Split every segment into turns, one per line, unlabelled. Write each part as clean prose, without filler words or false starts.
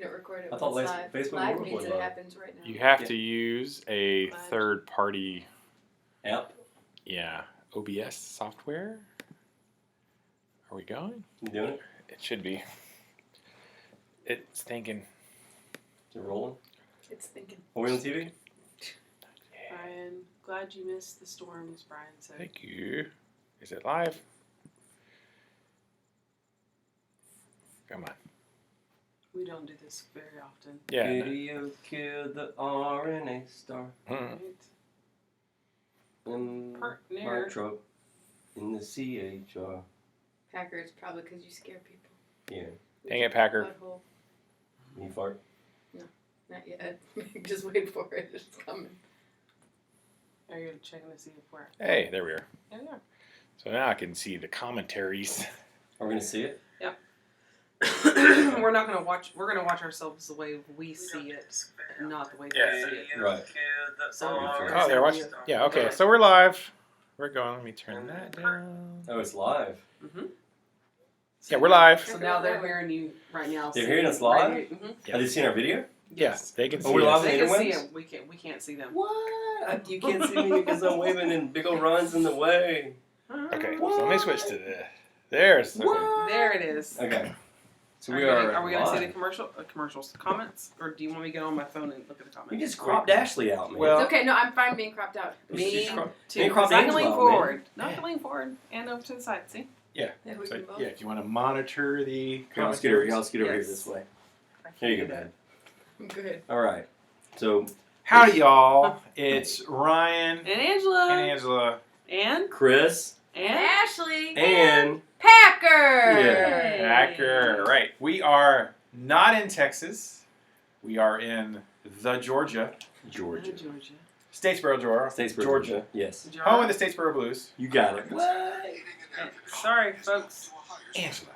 You don't record it.
I thought
live.
Facebook
live
was
means it
live.
happens right now.
You have to use a third-party
app.
Yeah, OBS software. Are we going?
You doing it?
It should be. It's thinking.
Is it rolling?
It's thinking.
Are we on TV?
Brian, glad you missed the storms, Brian said.
Thank you. Is it live? Come on.
We don't do this very often.
Yeah.
Video killed the RNA star.
Mm.
In my
Partner.
truck. In the CHR.
Packer, it's probably because you scare people.
Yeah.
Dang it, Packer.
Butthole.
You fart?
Not yet. Just wait for it. It's coming.
Are you checking to see if we're...
Hey, there we are.
There we are.
So now I can see the commentaries.
Are we gonna see it?
We're not gonna watch. We're gonna watch ourselves the way we see it, and not the way they see it.
Right.
So,
Oh, they're watching. Yeah, okay. So we're live. We're going. Let me turn that down.
Oh, it's live.
Mm-hmm.
Yeah, we're live.
So now they're hearing you right now.
They're hearing us live?
Mm-hmm.
Have they seen our video?
Yes, they can see
Oh, we're
us.
live?
They can see
Interwebs?
it. We can't see them.
What? You can't see me because I'm waving and big old Ron's in the way.
Okay, so let me switch to the. There's. Okay.
There it is.
Okay. So we
Are we gonna see
live.
the commercials comments, or do you want me to get on my phone and look at the comments?
You just cropped Ashlee out, man.
Well-
It's okay. No, I'm fine being cropped out.
Me
She's cro-
too.
me cropped
I can
Angela
lean
out,
forward.
man.
Not to lean forward and over to the side. See?
Yeah.
Yeah, we
So,
can both.
yeah, if you want to monitor the
Here, I'll scoot over,
commentaries.
here
Yes.
this way.
I can't
Here you
do
go,
that.
man.
I'm good.
All right. So,
Howdy, y'all. It's Ryan
And Angela.
and Angela.
And
Chris
Ashley
and
Packer.
Yeah.
Packer. Right. We are not in Texas. We are in the Georgia.
Georgia.
Georgia.
Statesboro, Georgia.
Statesboro,
Georgia.
Yes.
Home of the Statesboro Blues.
You got it.
Sorry, folks.
Angela.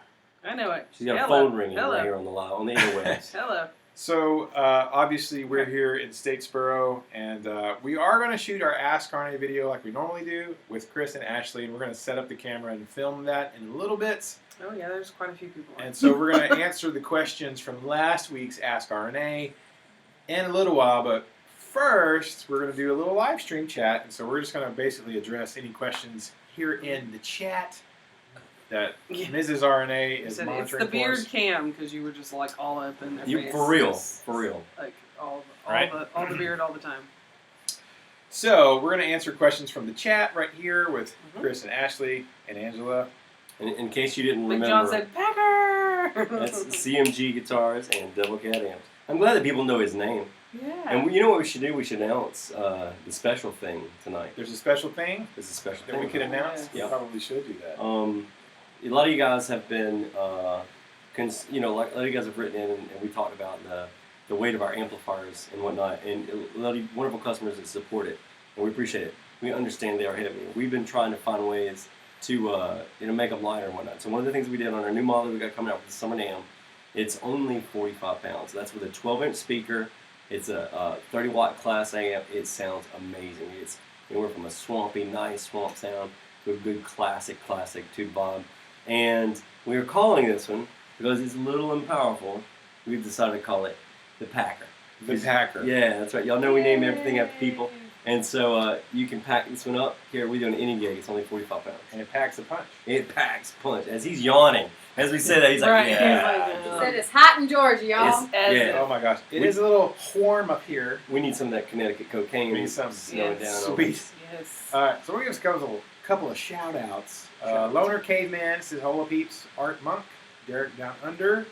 I know it.
She's got a
Hello.
phone ringing
Hello.
right here on the live, on the interwebs.
Hello.
So, obviously, we're here in Statesboro, and we are going to shoot our Ask RNA video like we normally do with Chris and Ashley, and we're going to set up the camera and film that in little bits.
Oh yeah, there's quite a few people.
And so we're going to answer the questions from last week's Ask RNA in a little while, but first, we're going to do a little live stream chat, and so we're just going to basically address any questions here in the chat that
Yeah.
Mrs. RNA
You
is
said
monitoring
it's the
for
beard
us.
cam because you were just like all up in their face.
For real.
Just,
For real.
Like all
Right.
the beard all the time.
So we're going to answer questions from the chat right here with
Mhm.
Chris and Ashley and Angela.
In case you didn't
Big
remember,
John said Packer.
that's CMG Guitars and Devilcat amps. I'm glad that people know his name.
yeah.
And you know what we should do? We should announce the special thing tonight.
There's a special thing
There's a special
that
thing.
we could announce.
Yeah.
We probably should do that.
A lot of you guys have been, like a lot of you guys have written in, and we talked about the weight of our amplifiers and whatnot. And a lot of wonderful customers that support it, and we appreciate it. We understand they are heavy. We've been trying to find ways to make them lighter and whatnot. So one of the things we did on our new model we got coming out with the Summer Dam, it's only 45 pounds. That's with a 12-inch speaker. It's a 30-watt class amp. It sounds amazing. It's anywhere from a swampy, nice swamp sound to a good classic tube bomb. And we are calling this one, because it's little and powerful, we've decided to call it the Packer.
The Packer.
Yeah, that's right. Y'all know we name everything after people. And so you can pack this one up. Here, we do an any gig. It's only 45 pounds.
And it packs a punch.
It packs punch. As he's yawning. As we say that, he's like,
Right.
yeah.
He's like,
He said it's hot in Georgia, y'all.
Yeah.
Oh my gosh. It is a little warm up here.
We need some of that Connecticut cocaine.
We need some
snowing
yes.
down. over
Sweet.
us.
Yes.
So we're going to give a couple of shout outs. Loner Caveman says, Hola Peeps, Art Monk, Derek Down Under,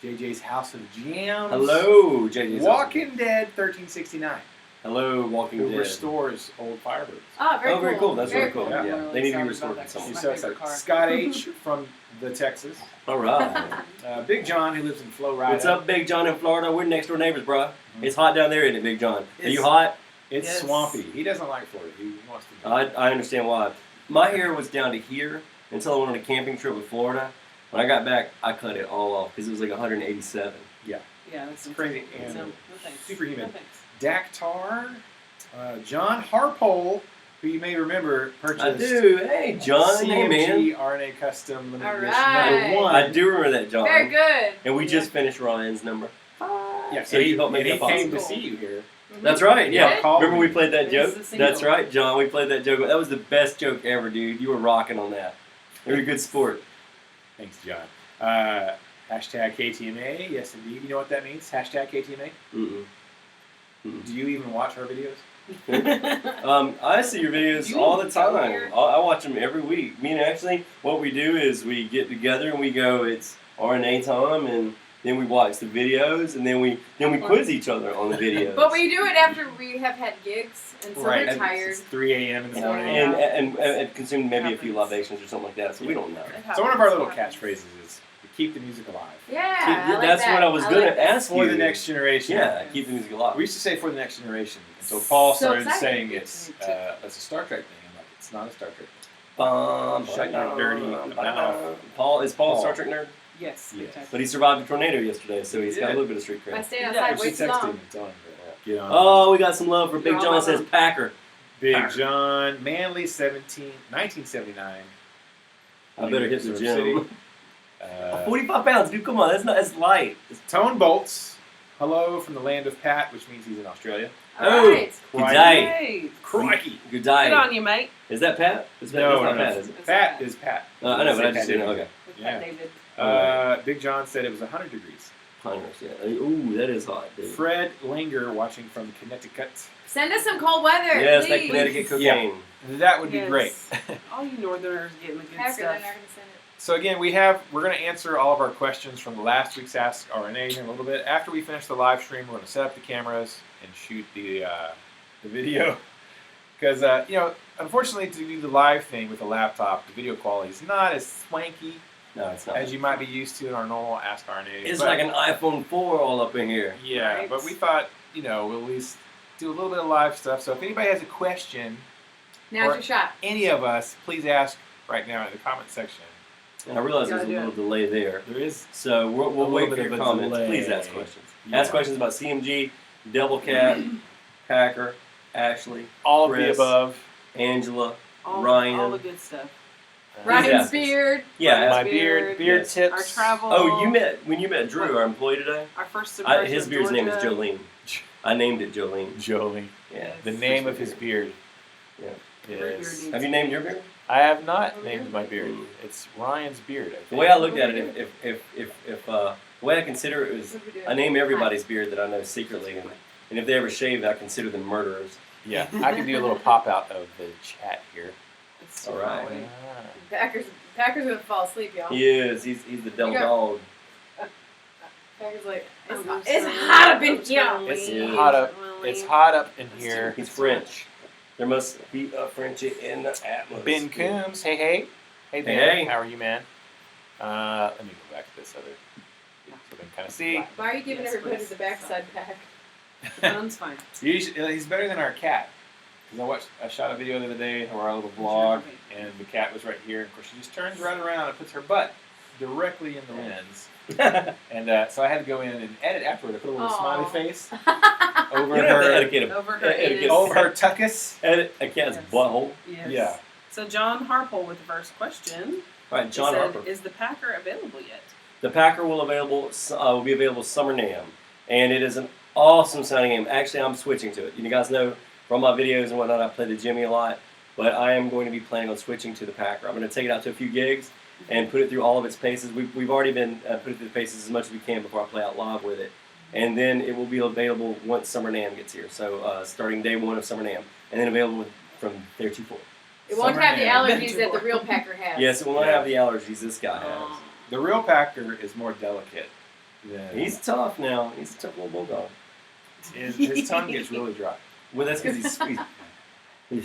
JJ's House of Jams.
Hello, JJ.
Walking Dead 1369.
Hello, Walking
Who
Dead.
restores old Firebirds.
Oh, very
Oh, very cool. That's really cool.
Yeah.
Yeah,
I'm really
they need to be
excited
restored
about
in some
that.
She
My
says
favorite car.
Scott H. from the Texas.
All right.
Big John, who lives in Florida.
What's up, Big John in Florida? We're next door neighbors, bro.
Mm-hmm.
It's hot down there, isn't it, Big John? Are
It's-
you hot?
It's
Yes.
swampy. He doesn't like Florida. He wants to.
I understand why. My hair was down to here until I went on a camping trip with Florida. When I got back, I cut it all off because it was like 187.
Yeah, that's
crazy
insane.
and
No thanks.
super humid.
No thanks.
Dactar, John Harpole, who you may remember purchased.
I do. Hey, John. Hey, man.
CMG RNA Custom Limited
All
Edition
right.
number 1.
I do remember that, John.
Very good.
And we just finished Ryan's number 5.
Yeah,
So you helped make
he
that
came to
possible.
see you here.
That's right.
You
Yeah.
did?
Called
Remember we
me.
played that
This
joke?
is a single.
That's right, John. We played that joke. That was the best joke ever, dude. You were rocking on that. You were a good sport.
Thanks, John. Hashtag KTMA. Yes, indeed. You know what that means? Hashtag KTMA.
Mm-mm.
Do you even watch our videos?
I see your videos
You
all the
need to go
time.
here.
I watch them every week. Me and Ashley, what we do is we get together and we go, it's RNA time, and then we watch the videos, and then we quiz each other on the videos.
But we do it after we have had gigs, and so
Right.
we're tired.
It's 3 a.m. in the
So,
morning.
yeah.
and consume maybe a few
Happens.
libations or something like that, so we don't know.
So one of our little catchphrases is to keep the music alive.
Yeah, I like
That's
that.
what I was
I
going
like
to
that.
ask you.
For the next generation.
Yeah, keep the music alive.
We used to say for the next generation until Paul
So
started
excited.
saying it's a Star Trek thing. I'm like, it's not a Star Trek thing.
Shut
your dirty mouth.
Paul is Paul a
Paul.
Star Trek nerd?
Yes.
Yes.
But he survived a tornado yesterday, so he's got a
did.
little bit of street
I
cred.
stayed
Yeah,
outside
We
way
should
too
text him
long.
and tell him to get on.
Oh, we got some love for
You're
Big
all
John
about
says
them.
Packer.
Big
Packer.
John, Manly 1979.
I better hit the
Reserve
gym.
City.
45 pounds, dude. Come on, that's light.
Tone Bolts. Hello from the land of Pat, which means he's in Australia.
Oh.
Alright.
Good
Crikey.
day.
Hey,
Crikey.
Good
good on
day.
you, mate.
Is that Pat? Is that,
No,
that's not
no,
Pat, is it?
Pat is Pat.
I know, but I
Say
just
Pat
didn't know.
David.
Okay.
With
Yeah.
Pat David.
Big John said it was 100 degrees.
Hunters, yeah. Ooh, that is hot, dude.
Fred Langer watching from Connecticut.
Send us some cold weather,
Yes, that
please.
Connecticut cocaine.
That would be
Yes.
great.
All you Northerners getting the good
Packer, they're not
stuff.
gonna send it.
So again, we're going to answer all of our questions from last week's Ask RNA here in a little bit. After we finish the live stream, we're going to set up the cameras and shoot the video. Because, unfortunately, to do the live thing with a laptop, the video quality is not as swanky
No, it's not.
as you might be used to in our normal Ask RNA.
It's
But-
like an iPhone 4 all up in here.
Yeah,
Right.
but we thought, we'll at least do a little bit of live stuff. So if anybody has a question,
Now's
Or-
your shot.
any of us, please ask right now in the comment section.
And I realize there's a
Gotta do
little delay there.
There is
So we'll
A
wait
little
for
bit
your
of a
comments.
delay.
Please ask questions.
Yeah.
Ask questions about CMG, Devilcat, Packer, Ashlee,
all of the
Chris.
above.
Angela,
All,
Ryan.
all the good stuff.
Ryan's
ask us.
beard.
Yeah.
My
ask-
beard
Yes.
tips.
Our travel.
Oh, when you met Drew, our employee today?
Our first impression
His
of
beard's name is
Georgia.
Jolene. I named it Jolene.
Jolie.
Yeah.
The name of his beard.
Yeah.
Great
Is,
beard.
Have you named your beard?
I have not
Oh,
named
yeah.
my beard. It's Ryan's beard. I
The
think.
way I looked at it, if the way I consider it was,
What do we do?
I name everybody's beard that I know secretly, and if they ever shave, I consider them murderers.
Yeah, I can do a little pop out of the chat here.
It's
All right.
Packer's gonna fall asleep, y'all.
He is. He's the devil
You got-
dog.
Packer's like,
I'm
it's,
just
it's
saying,
hot up in
I'm
here.
telling
It's
you.
hot up. It's hot up in here.
He's French. There must be a Frenchie in the atmosphere.
Ben Coombs, hey hey. Hey Ben,
Hey.
how are you, man? Let me go back to this other so they can kind of see.
Why are you giving
Yes,
everybody
please.
the backside pack?
Sounds fine.
He's better than our cat. Because I shot a video the other day of our little vlog, and the cat was right here. Of course, she just turns right around and puts her butt directly in the lens. And so I had to go in and edit afterward. I put a little
Aw.
smiley face
You
over
don't have to
her,
etiquette him.
Over her
Etiquette.
anus.
over her tuckus.
Edit a cat's
Yes.
butthole.
Yes.
Yeah.
So John Harpole with the first question.
All right,
He
John
said,
Harper.
is the Packer available yet?
The Packer will be available summer NAMM, and it is an awesome sounding game. Actually, I'm switching to it. You guys know from my videos and whatnot, I play the Jimmy a lot, but I am going to be planning on switching to the Packer. I'm going to take it out to a few gigs and put it through all of its paces. We've already been putting through the paces as much as we can before I play out live with it, and then it will be available once summer NAMM gets here. So starting day one of summer NAMM, and then available from there to forth.
It won't
Summer
have the
NAMM.
allergies that the real Packer has.
Yes, it will not
Yeah.
have the allergies this guy has.
Oh.
The real Packer is more delicate than
He's tough now. He's a tough little bulldog.
his tongue gets really dry.
Well, that's because he's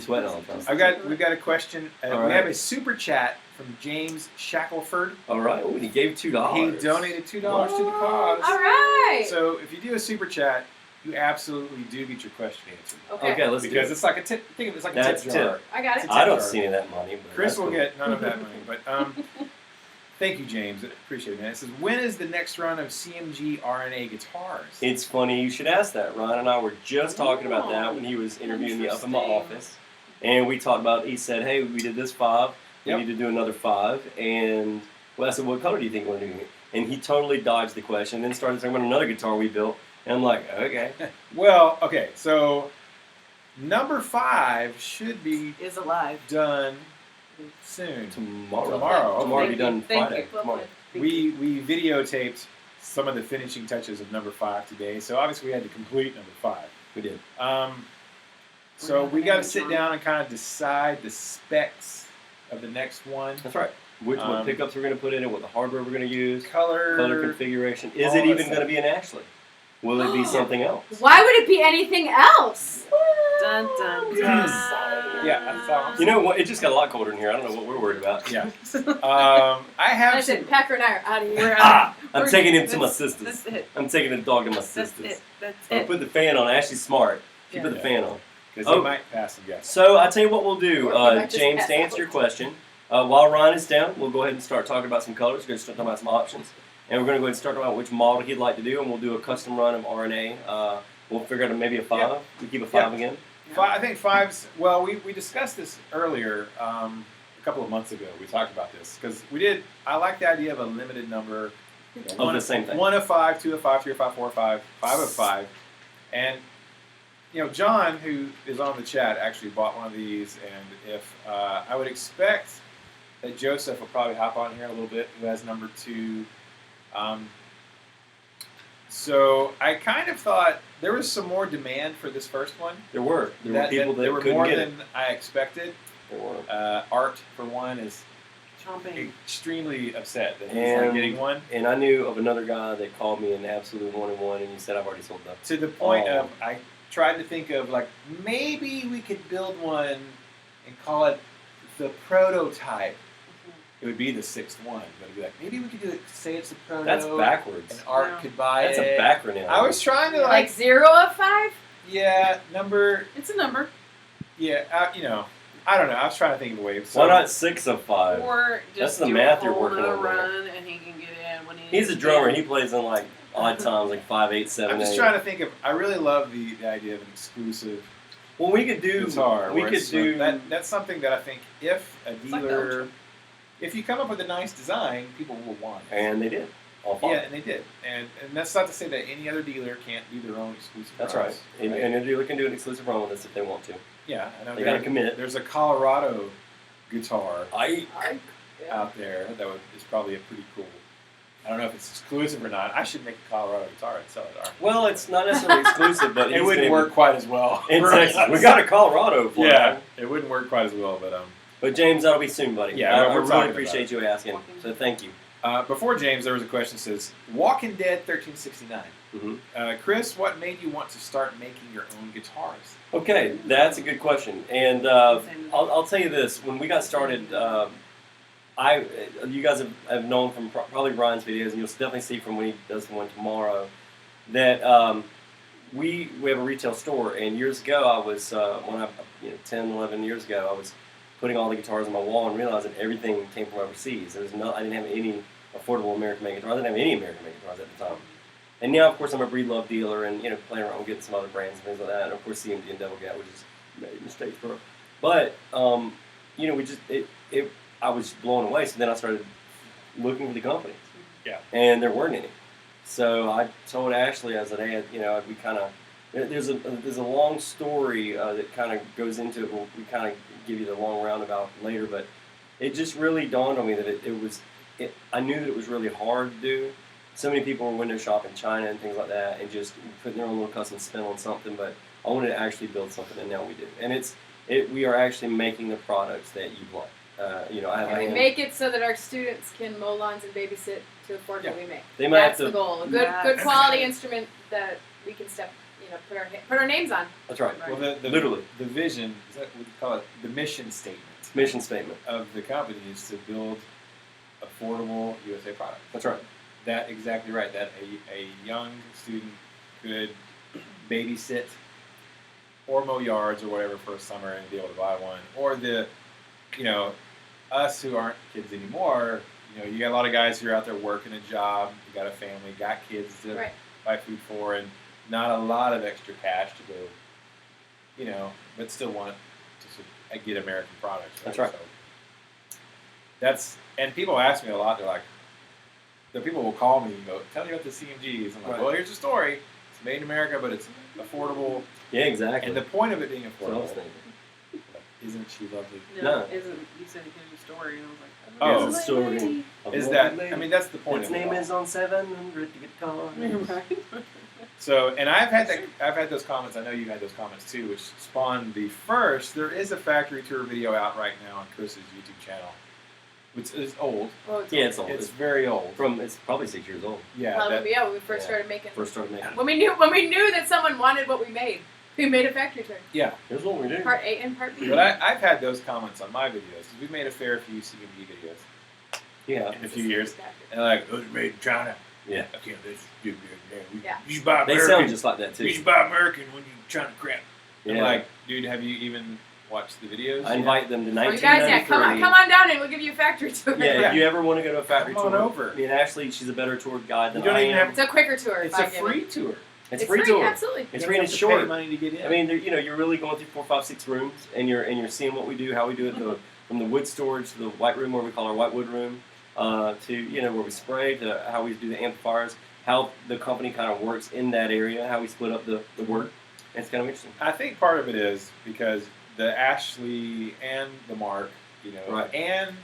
sweating all the time.
We've got a question.
All
We
right.
have a super chat from James Shackelford.
All right. Oh, he gave $2.
He donated $2 to the cause.
All right.
So if you do a super chat, you absolutely do get your question answered.
Okay.
Okay, let's
Because
do it.
it's like a tip. Think of it as like a
That's
tip jar.
I got it.
I don't
jar.
see any of that money. But
Chris
that's
will
cool.
get none of that money, but thank you, James. Appreciate it, man. It says, when is the next run of CMG RNA guitars?
It's funny you should ask that. Ryan and I were just talking about that when he was interviewing me up in my
Interesting.
office. And we talked about, he said, hey, we did this 5. We
Yep.
need to do another 5. And well, I said, what color do you think we're doing it? And he totally dodged the question, then started talking about another guitar we built. And I'm like, okay.
Well, okay, so number 5 should be
Is alive.
done soon.
Tomorrow.
Tomorrow.
Tomorrow will be
Thank
done
you. Thank
Friday.
you.
Tomorrow.
We videotaped some of the finishing touches of number 5 today, so obviously we had to complete number 5.
We did.
So we got to sit
John.
down and kind of decide the specs of the next one.
That's right. What pickups we're going to put in it, what the hardware we're going to use,
Color
configuration. Is
all
it
that
even
stuff.
going to be an Ashlee? Will it be something else?
Why would it be anything else?
Dun, dun, dun.
Yeah, that's all.
You know what? It just got a lot colder in here. I don't know what we're worried about.
Yeah. I have
Listen,
some.
Packer and I are out of here.
I'm taking him to my
That's
sisters.
it.
I'm taking the dog to my
That's
sisters.
it. That's
I'll
it.
put the fan on. Ashley's smart. She
Yeah.
put the fan on.
Because he might pass some gas.
So I tell you what we'll do,
Or he might just
James,
pass
to answer
out.
your question. While Ryan is down, we'll go ahead and start talking about some colors. We're going to start talking about some options. And we're going to go ahead and start talking about which model he'd like to do, and we'll do a custom run of RNA. We'll figure out maybe a 5.
Yeah.
We keep a 5 again.
I think 5's. Well, we discussed this earlier a couple of months ago. We talked about this because we did. I like the idea of a limited number.
Of the same thing.
1 of 5, 2 of 5, 3 of 5, 4 of 5, 5 of 5, and John, who is on the chat, actually bought one of these, and if I would expect that Joseph will probably hop on here in a little bit, who has number 2. So I kind of thought there was some more demand for this first one.
There were people that
there were
couldn't
more
get
than
it.
I expected.
There were.
Art, for one, is
Chomping.
extremely upset that he's
And-
not getting one.
And I knew of another guy that called me an absolute 1-in-1, and he said I've already sold them.
To the point
Oh.
of, I tried to think of, like, maybe we could build one and call it the prototype. It would be the 6th one, but it'd be like, maybe we could do it, say it's the proto.
That's backwards.
And Art
No.
could buy
That's
it.
a backronym.
I was trying to,
Like 0 of 5?
yeah, number,
It's a number.
yeah, I don't know. I was trying to think of a way. So,
Why not 6 of 5?
Or
That's
just
the
do
math
a
you're
whole
working
nother
on there.
run and he can get in when he
He's a
needs to
drummer,
get
and he plays in like odd times, like 5, 8, 7,
I'm just
8.
trying to think of, I really love the idea of an exclusive
Well, we could do.
guitar.
We
where
could
it's
do.
that's something that I think if a
like
dealer, if you come up with a nice design, people will want it.
And they did. All 5.
Yeah, and they did. And that's not to say that any other dealer can't do their own exclusive.
That's right.
products,
And a dealer can do an exclusive run with us if they want to.
Yeah, I know
They gotta commit.
There's a Colorado guitar
I
out there that is probably a pretty cool. I don't know if it's exclusive or not. I should make a Colorado guitar and sell it. Aren't I?
Well, it's not necessarily exclusive, but
It
he's
wouldn't
gonna
work quite as well.
in
for
Texas.
us.
We got a Colorado for
Yeah,
you.
it wouldn't work quite as well, but
But James, that'll be soon, buddy.
Yeah,
I
we're
really
talking
appreciate you asking. So thank you.
Before James, there was a question that says, Walking Dead 1369.
Hmm.
Chris, what made you want to start making your own guitars?
Okay, that's a good question. And I'll tell you this: when we got started, you guys have known from probably Ryan's videos, and you'll definitely see from when he does the one tomorrow, that we have a retail store. And years ago, I was 10, 11 years ago, I was putting all the guitars on my wall and realizing everything came from overseas. I didn't have any affordable American-made guitars. I didn't have any American-made guitars at the time. And now, of course, I'm a Breedlove dealer, and playing around with getting some other brands and things like that. And of course, CMG and Devilcat, which is made in Statesboro. But I was blown away. So then I started looking for the companies.
Yeah.
And there weren't any. So I told Ashlee, I said, hey, we kind of there's a long story that kind of goes into it. We kind of give you the long roundabout later, but it just really dawned on me that I knew that it was really hard to do. So many people were window shopping in China and things like that, and just putting their own little custom spin on something. But I wanted to actually build something, and now we do. And we are actually making the products that you like.
And we make it so that our students can mow lawns and babysit to afford what we make.
They might
That's
have
the
to.
goal. A good
Yes.
quality instrument that we can put our names on.
That's right.
Well,
Literally.
the vision, is that what you call it? The mission statement
Mission statement.
of the company is to build affordable USA products.
That's right.
That exactly right. That a young student could babysit or mow yards or whatever for a summer and be able to buy one. Or us who aren't kids anymore, you got a lot of guys who are out there working a job, you got a family, got kids to buy food for, and not a lot of extra cash to go, but still want to get American products. Right?
That's right.
So and people ask me a lot, they're like, the people will call me and go, tell me about the CMGs. I'm like,
Right.
well, here's the story. made in America, but it's affordable.
Yeah, exactly.
And the point of it being
That's what I was
affordable,
thinking.
isn't she lovely?
No.
Isn't you said it gives you a story, and I was like,
Oh.
It's a story.
Is that? I mean, that's the point.
Its
of it
name
all.
is on 700 guitars.
right.
So, and I've had those comments. I know you had those comments too, which spawned the first. There is a factory tour video out right now on Chris's YouTube channel, which is old.
Well, it's
Yeah, it's old.
It's very old.
It's probably 6 years old.
Yeah.
Probably, when we first
yeah.
started making.
First started making.
When we knew that someone wanted what we made, we made a factory tour.
Yeah.
Here's what we do.
Part A and Part B.
But I've had those comments on my videos because we've made a fair few CMG videos
Yeah.
in a few years, and they're like, "Those are made in China."
Yeah.
I can't let you do that.
Yeah.
You should buy
They
American.
sound just like that
You
too.
should buy American when you're trying to crap.
Yeah.
I'm like, dude, have you even watched the videos?
I invite them to
Well, you
1993.
guys, come on down and we'll give you a factory tour.
Yeah,
Yeah.
if you ever want to go to a factory
Come on
tour,
over.
I mean, Ashlee, she's a better tour guide than
You don't
I
even
am.
have-
It's a quicker tour.
It's
if
a
I give
free
it.
tour.
It's free tour.
Absolutely.
It's
You
free
don't
and
have
it's
to pay
short.
money to get in.
I mean, you're really going through 4, 5, 6 rooms, and you're seeing what we do, how we do it, from the wood storage to the white room, where we call our white wood room, to where we spray, to how we do the amplifiers, how the company kind of works in that area, how we split up the work. It's kind of interesting.
I think part of it is because the Ashlee and the Mark,
Right.
and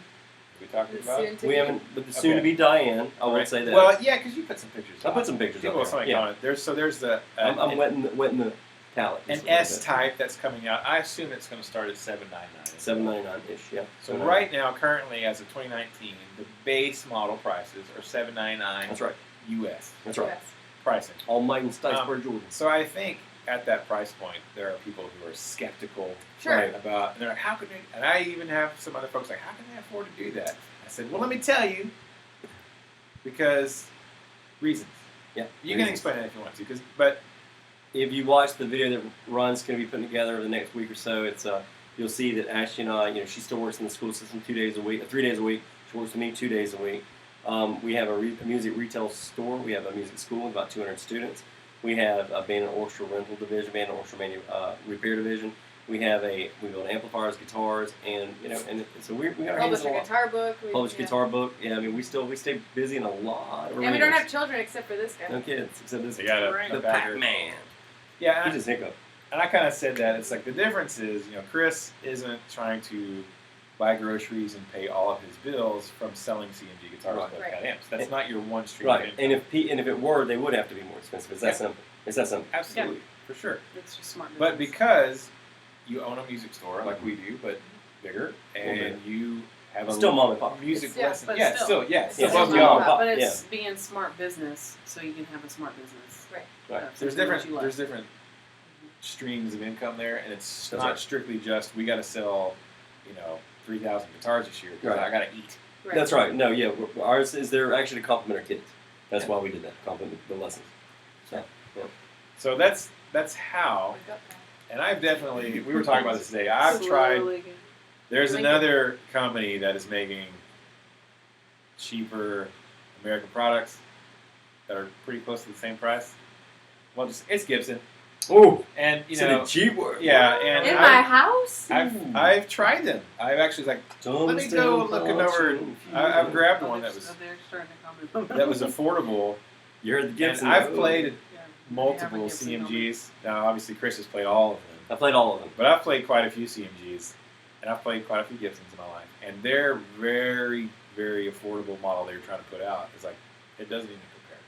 we talked
The
about.
soon to
We
be.
haven't, but the soon to be Diane, I won't say that.
Well, yeah, because you put some pictures.
I
up.
put some pictures
People
up
saw
there.
it
Yeah.
on it. There's the
I'm wetting the palette.
an S type that's coming out. I assume it's going to start at $799.
$799 ish, yeah.
So right now, currently, as of 2019, the base model prices are $799.
That's right.
US
That's right.
Yes.
pricing.
All made in Statesboro Georgia.
So I think at that price point, there are people who are skeptical
Sure.
about, and they're like, how can they? And I even have some other folks like, how can they afford to do that? I said, well, let me tell you, because reasons.
Yeah.
You can explain that if you want to, but
If you watch the video that Ron's going to be putting together over the next week or so, it's you'll see that Ashlee and I, she still works in the school system 2 days a week, 3 days a week. She works with me 2 days a week. We have a music retail store. We have a music school with about 200 students. We have a band and orchestra rental division, band and orchestra repair division. We build amplifiers, guitars, and so we got our hands
Publish
in a
a
lot.
guitar book.
Publish guitar book. Yeah, I mean we stay busy in a lot of
And we don't
arenas.
have children except for this guy.
No kids except this
they got a,
Right.
a
the
bagger.
Pac-Man.
Yeah,
He
and
just hiccup.
I kind of said that. It's like the difference is, Chris isn't trying to buy groceries and pay all of his bills from selling CMG guitars
Right.
and
Right.
Cat amps. That's not your one stream.
Right,
of
and
income.
if it were, they would have to be more expensive. It's that simple. It's that simple.
Absolutely, for sure.
It's just smart.
But
business.
because you own a music store like we do, but bigger, and
bigger.
you have a
Still mom and pop.
music
It's- yeah,
lesson.
but
Yeah,
still.
still, yeah,
It's
still
still
above
mom and
y'all.
pop.
But it's being smart business, so you can have a smart business.
Right.
Right.
There's
Something that
different.
you like.
There's different streams of income there, and it's
That's
not
right.
strictly just we got to sell, 3,000 guitars this year because
Right.
I got to eat.
Right.
That's right. No, yeah, ours is there actually to compliment our kids. That's why we did that. Compliment the lessons.
So that's how.
Wake up now.
And I've definitely. We were talking about this today. I've tried.
Slowly get-
There's
Lincoln.
another company that is making cheaper American products that are pretty close to the same price. Well, it's Gibson,
Oh,
and
the G word.
yeah, and
In my house?
I've tried them. I've actually let me go looking over. I've grabbed one that was
So they're starting to comment.
that was affordable.
You heard the
And
Gibson.
I've played
Yeah, they have
multiple
a Gibson
CMGs. Now, obviously, Chris has played all of them,
I played all of them.
but I've played quite a few CMGs, and I've played quite a few Gibsons in my life. And they're very, very affordable model they were trying to put out. It's like it doesn't even compare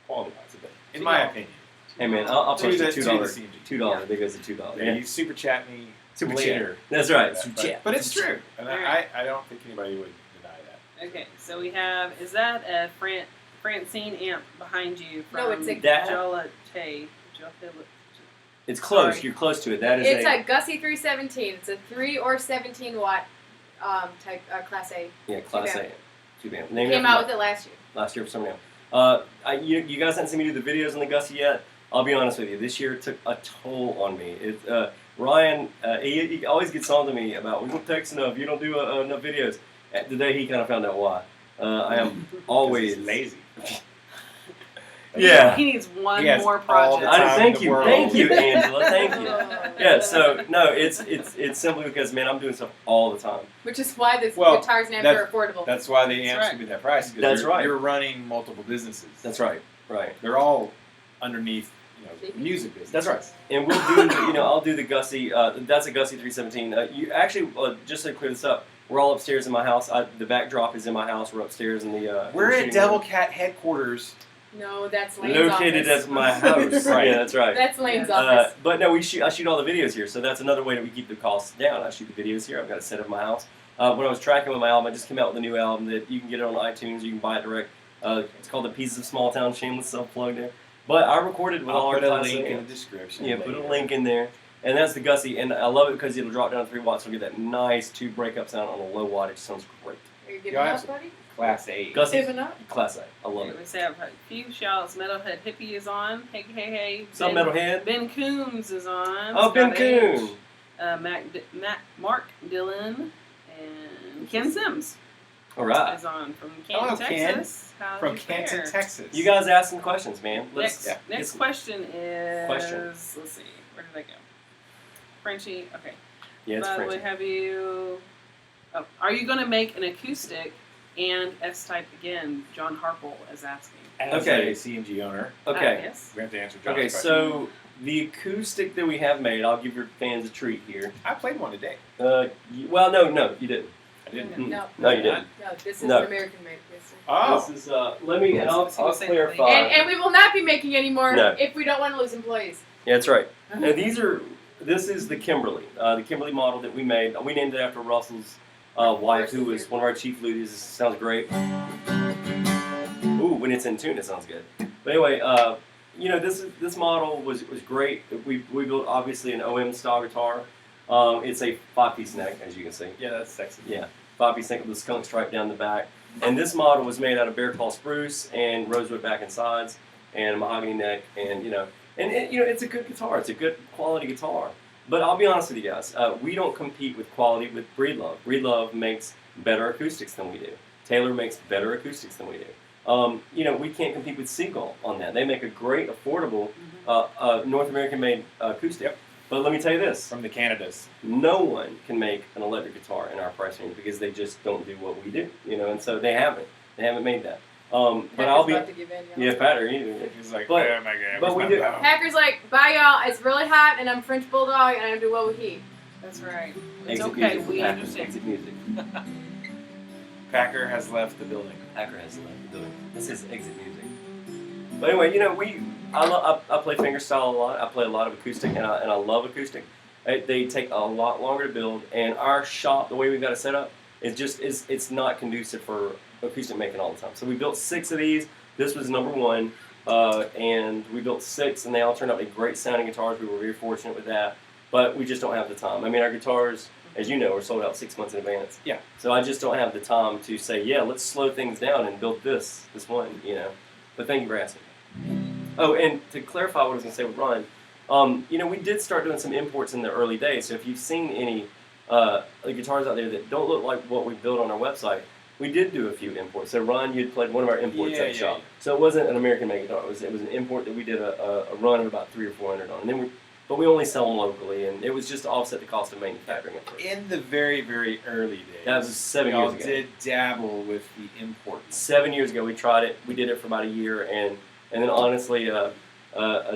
quality-wise, it doesn't, in my opinion.
Hey man, I'll
To
post
the-
you
to the
$2.
CMG.
$2. There goes the $2.
Yeah, you super chat me
Super
later.
chat. That's right.
But-
Super chat.
But it's true, and
Alright.
I don't think anybody would deny that.
Okay, so we have, is that a Francine amp behind you from
No, it's a-
That-
Jollite?
It's close.
Sorry.
You're close to it. That is
It's a Gussie 317. It's a 3 or 17 watt type Class A.
Class
Two-band.
A. Two-band. Named
Came
after
out with it last year.
last year for some reason. You guys haven't seen me do the videos on the Gussie yet. I'll be honest with you. This year took a toll on me. Ryan, he always gets on to me about we don't text enough. You don't do enough videos. Today he kind of found out why. I am always
lazy.
Yeah.
He needs one
He has
more
all the
project.
time.
Thank
in the
you,
world.
Angela. Thank you.
Oh.
Yeah. So no, it's simply because man, I'm doing stuff all the time.
Which is why the
Well,
guitars and amps
that-
are affordable.
That's why the
That's
amps
right.
can be that price. 'Cause
That's
you're,
right.
You're running multiple businesses.
That's right. Right.
They're all underneath music business.
That's right. And we'll do, I'll do the Gussie. That's a Gussie 317. You actually, just to clear this up, we're all upstairs in my house. The backdrop is in my house. We're upstairs in the.
We're
in the
at
shooting
Devilcat headquarters.
No, that's Lane's
located
office.
at my house.
Right.
Yeah, that's right.
That's Lane's office.
But no, I shoot all the videos here, so that's another way that we keep the costs down. I shoot the videos here. I've got it set up in my house. When I was tracking with my album, I just came out with a new album that you can get it on iTunes. You can buy it direct. It's called The Pieces of Small Town. Shameless self-plug there. But I recorded with all our
I'll put a
classic
link in the
amps.
description.
Yeah, put a link in there. And that's the Gussie, and I love it because it'll drop down to 3 watts. So you'll get that nice 2 breakup sound on a low wattage. Sounds great.
Are you giving
Y'all have
up, buddy?
Class A.
Gussie,
Giving up?
Class A. I love it.
We say a few shouts. Metalhead Hippie is on. Hey, hey, hey.
What's up, Metalhead?
Ben Coombs is on.
Oh, Ben
Scott H.
Coon.
Mark Dillon and Ken Sims
All right.
is on from
Hello,
Canton,
Ken.
Texas. How'd
From
you
Canton,
fare?
Texas.
You guys ask some questions, man.
Next question is.
Question.
Let's see. Where did I go? Frenchie. Okay.
Yeah, it's
By the way,
French.
have you? Oh, are you going to make an acoustic and S-type again? John Harple is asking.
As
Okay.
a CMG owner,
Okay.
Yes.
we have to answer John's
Okay,
question.
so the acoustic that we have made, I'll give your fans a treat here.
I played one today.
Well, no, you didn't.
I didn't.
No.
No, you didn't.
No, this is
No.
an American made. Yes, sir.
Oh,
This is, let me, and I'll clarify.
And we will not be making any more
No.
if we don't want to lose employees.
Yeah, that's right. And this is the Kimberly model that we made. We named it after Russell's wife, who was one of our chief luthiers. It sounds great. Ooh, when it's in tune, it sounds good. But anyway, this model was great. We built obviously an OM style guitar. It's a 5-piece neck, as you can see.
yeah, that's sexy.
Yeah, 5-piece neck with a skunk stripe down the back. And this model was made out of bear claw spruce and rosewood back and sides and a mahogany neck. And it's a good guitar. It's a good quality guitar. But I'll be honest with you guys. We don't compete with quality with Breedlove. Breedlove makes better acoustics than we do. Taylor makes better acoustics than we do. We can't compete with Seagull on that. They make a great, affordable, North American-made acoustic.
Yep.
But let me tell you this.
From the Canadas.
No one can make an electric guitar in our price range because they just don't do what we do, and so they haven't made that. But I'll be,
about to give in, y'all.
yeah, Patter, you.
He's like,
But-
oh my god.
but
where's
we
my
do-
bow?
Hacker's like, bye y'all, it's really hot and I'm French Bulldog and I do well with heat.
That's right. It's
Exit
okay.
music.
We
Packer,
understand.
Exit music.
Packer has left the building.
Packer has left the building. This is exit music. But anyway, I play fingerstyle a lot. I play a lot of acoustic, and I love acoustic. They take a lot longer to build, and our shop, the way we've got it set up, it's not conducive for acoustic making all the time. So we built 6 of these. This was number 1, and we built 6, and they all turned out to be great sounding guitars. We were very fortunate with that, but we just don't have the time. I mean, our guitars, as you know, are sold out 6 months in advance.
Yeah.
So I just don't have the time to say, yeah, let's slow things down and build this one, But thank you for asking. Oh, and to clarify what I was going to say with Ron, we did start doing some imports in the early days. So if you've seen any guitars out there that don't look like what we built on our website, we did do a few imports. So Ron, you'd played one of our imports at the shop.
Yeah.
So it wasn't an American-made guitar. It was an import that we did a run of about $300 or $400 on. And then but we only sell them locally, and it was just to offset the cost of manufacturing it.
In the very, very early days.
That was 7
y'all
years ago.
did dabble with the imports.
7 years ago, we tried it. We did it for about a year, and then honestly, a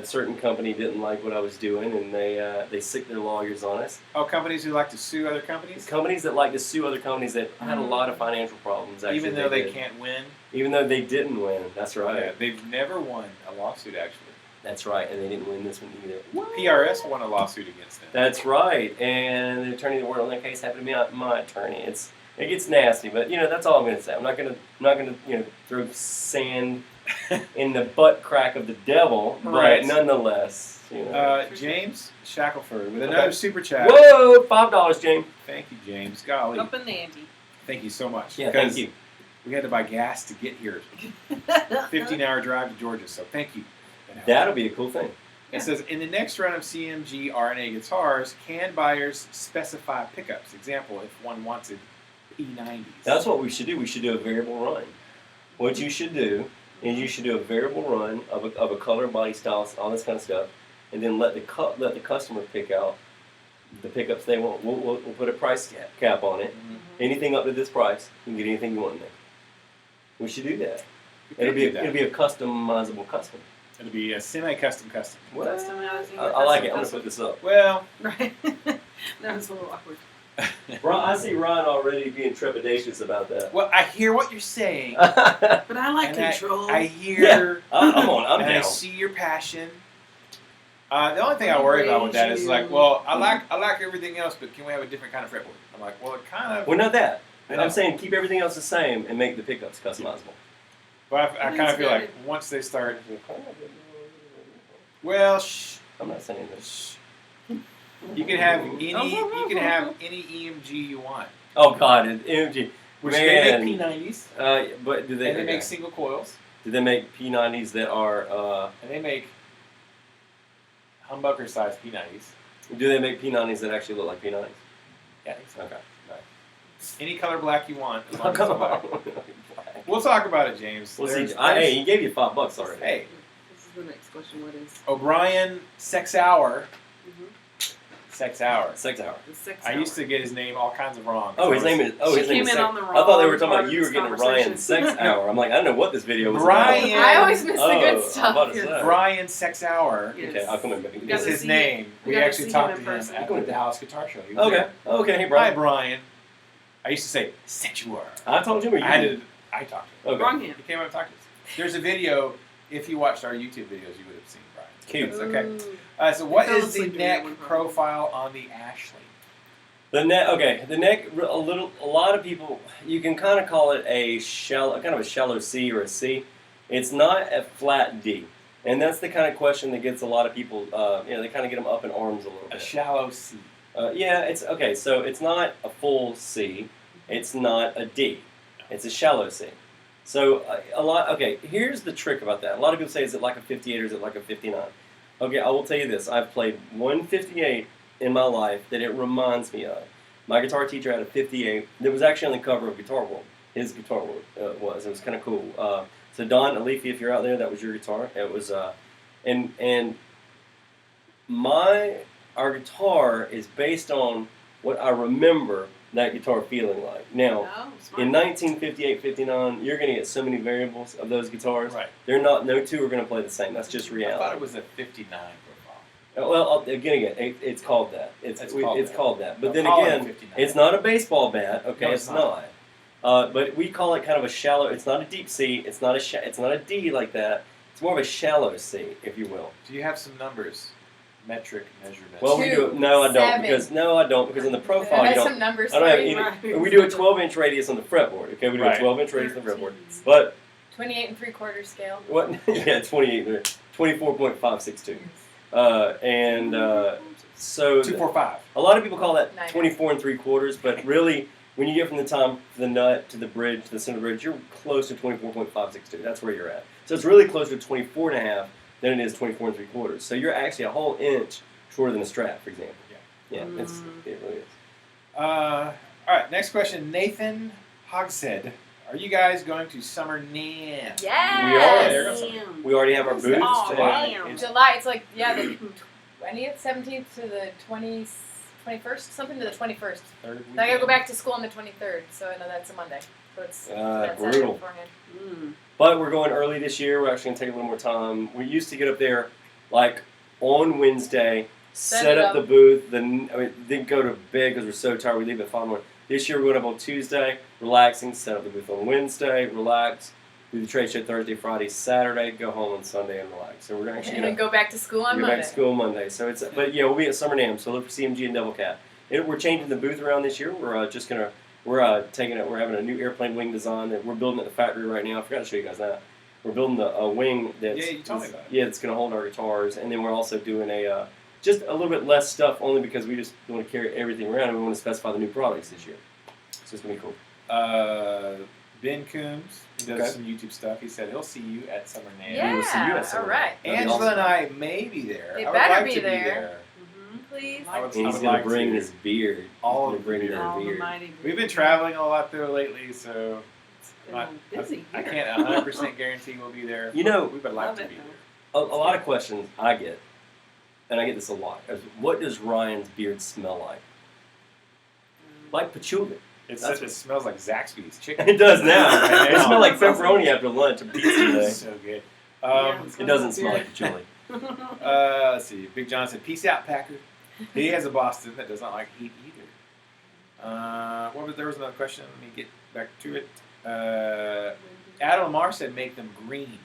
certain company didn't like what I was doing, and they sicked their lawyers on us.
Oh, companies who like to sue other companies?
Companies that like to sue other companies that had a lot of financial problems. Actually,
Even though they
did.
can't win?
Even though they didn't win. That's right.
Yeah, they've never won a lawsuit, actually.
That's right, and they didn't win this one either.
PRS won a lawsuit against them.
That's right, and the attorney that worked on that case happened to be my attorney. It gets nasty, but that's all I'm going to say. I'm not going to throw sand in the butt crack of the devil,
Right.
but nonetheless,
James Shackelford with another super chat.
Whoa, $5, James.
Thank you, James. Golly.
Up in the ante.
Thank you so much.
Yeah,
because
thank you.
We had to buy gas to get here. 15-hour drive to Georgia, so thank you.
That'll be a cool thing.
It says, in the next run of CMG RNA guitars, can buyers specify pickups? Example, if one wanted P90s.
That's what we should do. We should do a variable run. What you should do is you should do a variable run of a color, body styles, all this kind of stuff, and then let the customer pick out the pickups they want. We'll put a price cap on it.
Mhm.
Anything up to this price, you can get anything you want in there. We should do that.
We could do that.
It'll be a customizable custom.
It'll be a semi-custom custom.
What?
Customizing.
I like it. I'm gonna put this up.
Well,
Right. That was a little awkward.
I see Ryan already being trepidatious about that.
well, I hear what you're saying.
But I like
and
control.
I hear.
I'm
and I
down.
see your passion. The only thing I worry about with that is like, well, I like everything else, but can we have a different kind of fretboard? I'm like, well, it kind of.
Well, not that.
I know.
I'm saying keep everything else the same and make the pickups customizable.
But I kind of feel like once they start, well,
I'm not saying this.
you can have any EMG you want,
Oh God, it's MG.
which
Man.
they make P90s,
But do they?
and they make single coils,
Do they make P90s that are?
and they make humbucker size P90s.
Do they make P90s that actually look like P90s?
Yeah, I think so.
Okay.
Any color black you want. As long
Oh,
as it's
come
black.
on.
We'll talk about it, James.
We'll see.
There's-
Hey, he gave you $5 already.
Hey,
This is the next question. What is
O'Brien Sex Hour. Sex Hour.
6 hour.
the sex
I
hour?
used to get his name all kinds of wrong.
Oh, his name is. Oh,
She
his name
came
is.
in
Sex.
on the
I thought they were
wrong
talking
part
about
of
you
this
were getting
conversation.
Ryan's sex hour. I'm like, I don't know what this video was
Brian.
about.
I always miss the good
I'm
stuff.
about to say.
Brian Sex Hour
Yes.
Okay, I'll come in.
You
is
gotta
his
see
name.
You
We
gotta
actually
see
talked
him
to
in
him
person.
at the Dallas Guitar Show. He was
Okay.
there.
Okay. Hey,
Hi,
Brian.
Brian. I used to say, Sexuar.
I told you. Or you
I talked to him.
Okay.
Wrong hand.
He came up and talked to us. There's a video. If you watched our YouTube videos, you would have seen Brian.
Cute.
It's okay.
Ooh.
So what
fell
is the
asleep during that
neck
one part.
profile on the Ashlee?
The neck. Okay. The neck. A lot of people. You can kind of call it a shallow, kind of a shallow C or a C. It's not a flat D, and that's the kind of question that gets a lot of people. They kind of get them up in arms a little
A
bit.
shallow C.
Yeah. It's okay. So it's not a full C. It's not a D. It's a shallow C. So Okay, here's the trick about that. A lot of people say, is it like a 58 or is it like a 59? Okay, I will tell you this. I've played one 58 in my life that it reminds me of. My guitar teacher had a 58 that was actually on the cover of Guitar World. His Guitar World was. It was kind of cool. So Don Alifi, if you're out there, that was your guitar. It was, our guitar is based on what I remember that guitar feeling like. Now,
Oh, smart.
in 1958, 59, you're going to get so many variables of those guitars.
Right.
No two are going to play the same. That's just
I
reality.
thought it was a 59 profile.
Well, again, it's called that. It's called that. But
I'll
then
call it
again,
59.
it's not a baseball bat. Okay,
No,
it's
it's
not. But we call it kind of a shallow. It's not a deep C. It's not a D like that. It's more of a shallow C, if you will.
Do you have some numbers? Metric measurements.
Well, we do. No, I don't.
7.
Because in the
I
profile, you
have
don't.
some numbers
I don't
for
have
you.
any. We do a 12-inch radius on the fretboard. Okay, we do a
Right.
12-inch radius on the fretboard. But
28 3/4 scale.
what? Yeah, 24.562. So
245.
a lot of people call that
Nice.
24 3/4, but really, when you get from the top to the nut to the bridge to the center bridge, you're close to 24.562. That's where you're at. So it's really closer to 24.5 than it is 24 3/4. So you're actually a whole inch shorter than a Strat, for example. Yeah, it really is.
All right, next question. Nathan Hogshead. Are you guys going to Summer NAMM?
Yes.
Damn.
We already have our booths.
Oh, damn.
and
July. It's like the 20th, 17th to the 21st, something to the 21st.
Third
Then I gotta
weekend?
go back to school on the 23rd, so I know that's a Monday. So it's that's
brutal.
beforehand.
Mm.
But we're going early this year. We're actually going to take a little more time. We used to get up there like on Wednesday, set up the booth, then go to bed because we're so tired. We leave at 5 This year we're going up on Tuesday, relaxing, set up the booth on Wednesday, relax, do the trade show Thursday, Friday, Saturday, go home on Sunday and relax. So we're actually
And
going
then go back to school on
go
Monday.
back to school on Monday. So we'll be at Summer NAMM. So look for CMG and Devilcat. We're changing the booth around this year. We're We're having a new airplane wing design that we're building at the factory right now. I forgot to show you guys that. We're building a wing that's
Yeah, you told me about it.
Yeah, it's going to hold our guitars, and then we're also doing just a little bit less stuff, only because we just want to carry everything around, and we want to specify the new products this year. So it's going to be cool.
Ben Coombs, who does
Okay.
some YouTube stuff, he said he'll see you at Summer NAMM.
Yeah,
will see you at Summer
all right.
That'd be
Angela
awesome.
and I may be there.
They
I would
better
like
be
to
there.
Mm-hmm.
Please.
I would-
And he's
would
going
like
to bring
to.
his beard.
All
He's
of
gonna bring
the
their
All the
beard.
mighty
We've been
beard.
traveling a lot there lately, so
Been
I
busy.
I
here.
can't 100% guarantee we'll be there.
You know,
we would like
Love
to
it,
be there.
though.
A lot of questions I get, and I get this a lot, is what does Ryan's beard smell like? Like patchouli.
It
That's
smells like Zaxby's chicken.
It does now.
Right
It
now.
smells like pepperoni after lunch and pizza today.
So good.
It doesn't smell like chili.
Let's see. Big John said, "Peace out, Packer." He has a Boston that does not like heat either. There was another question. Let me get back to it. Adam Lamar said, "Make them green."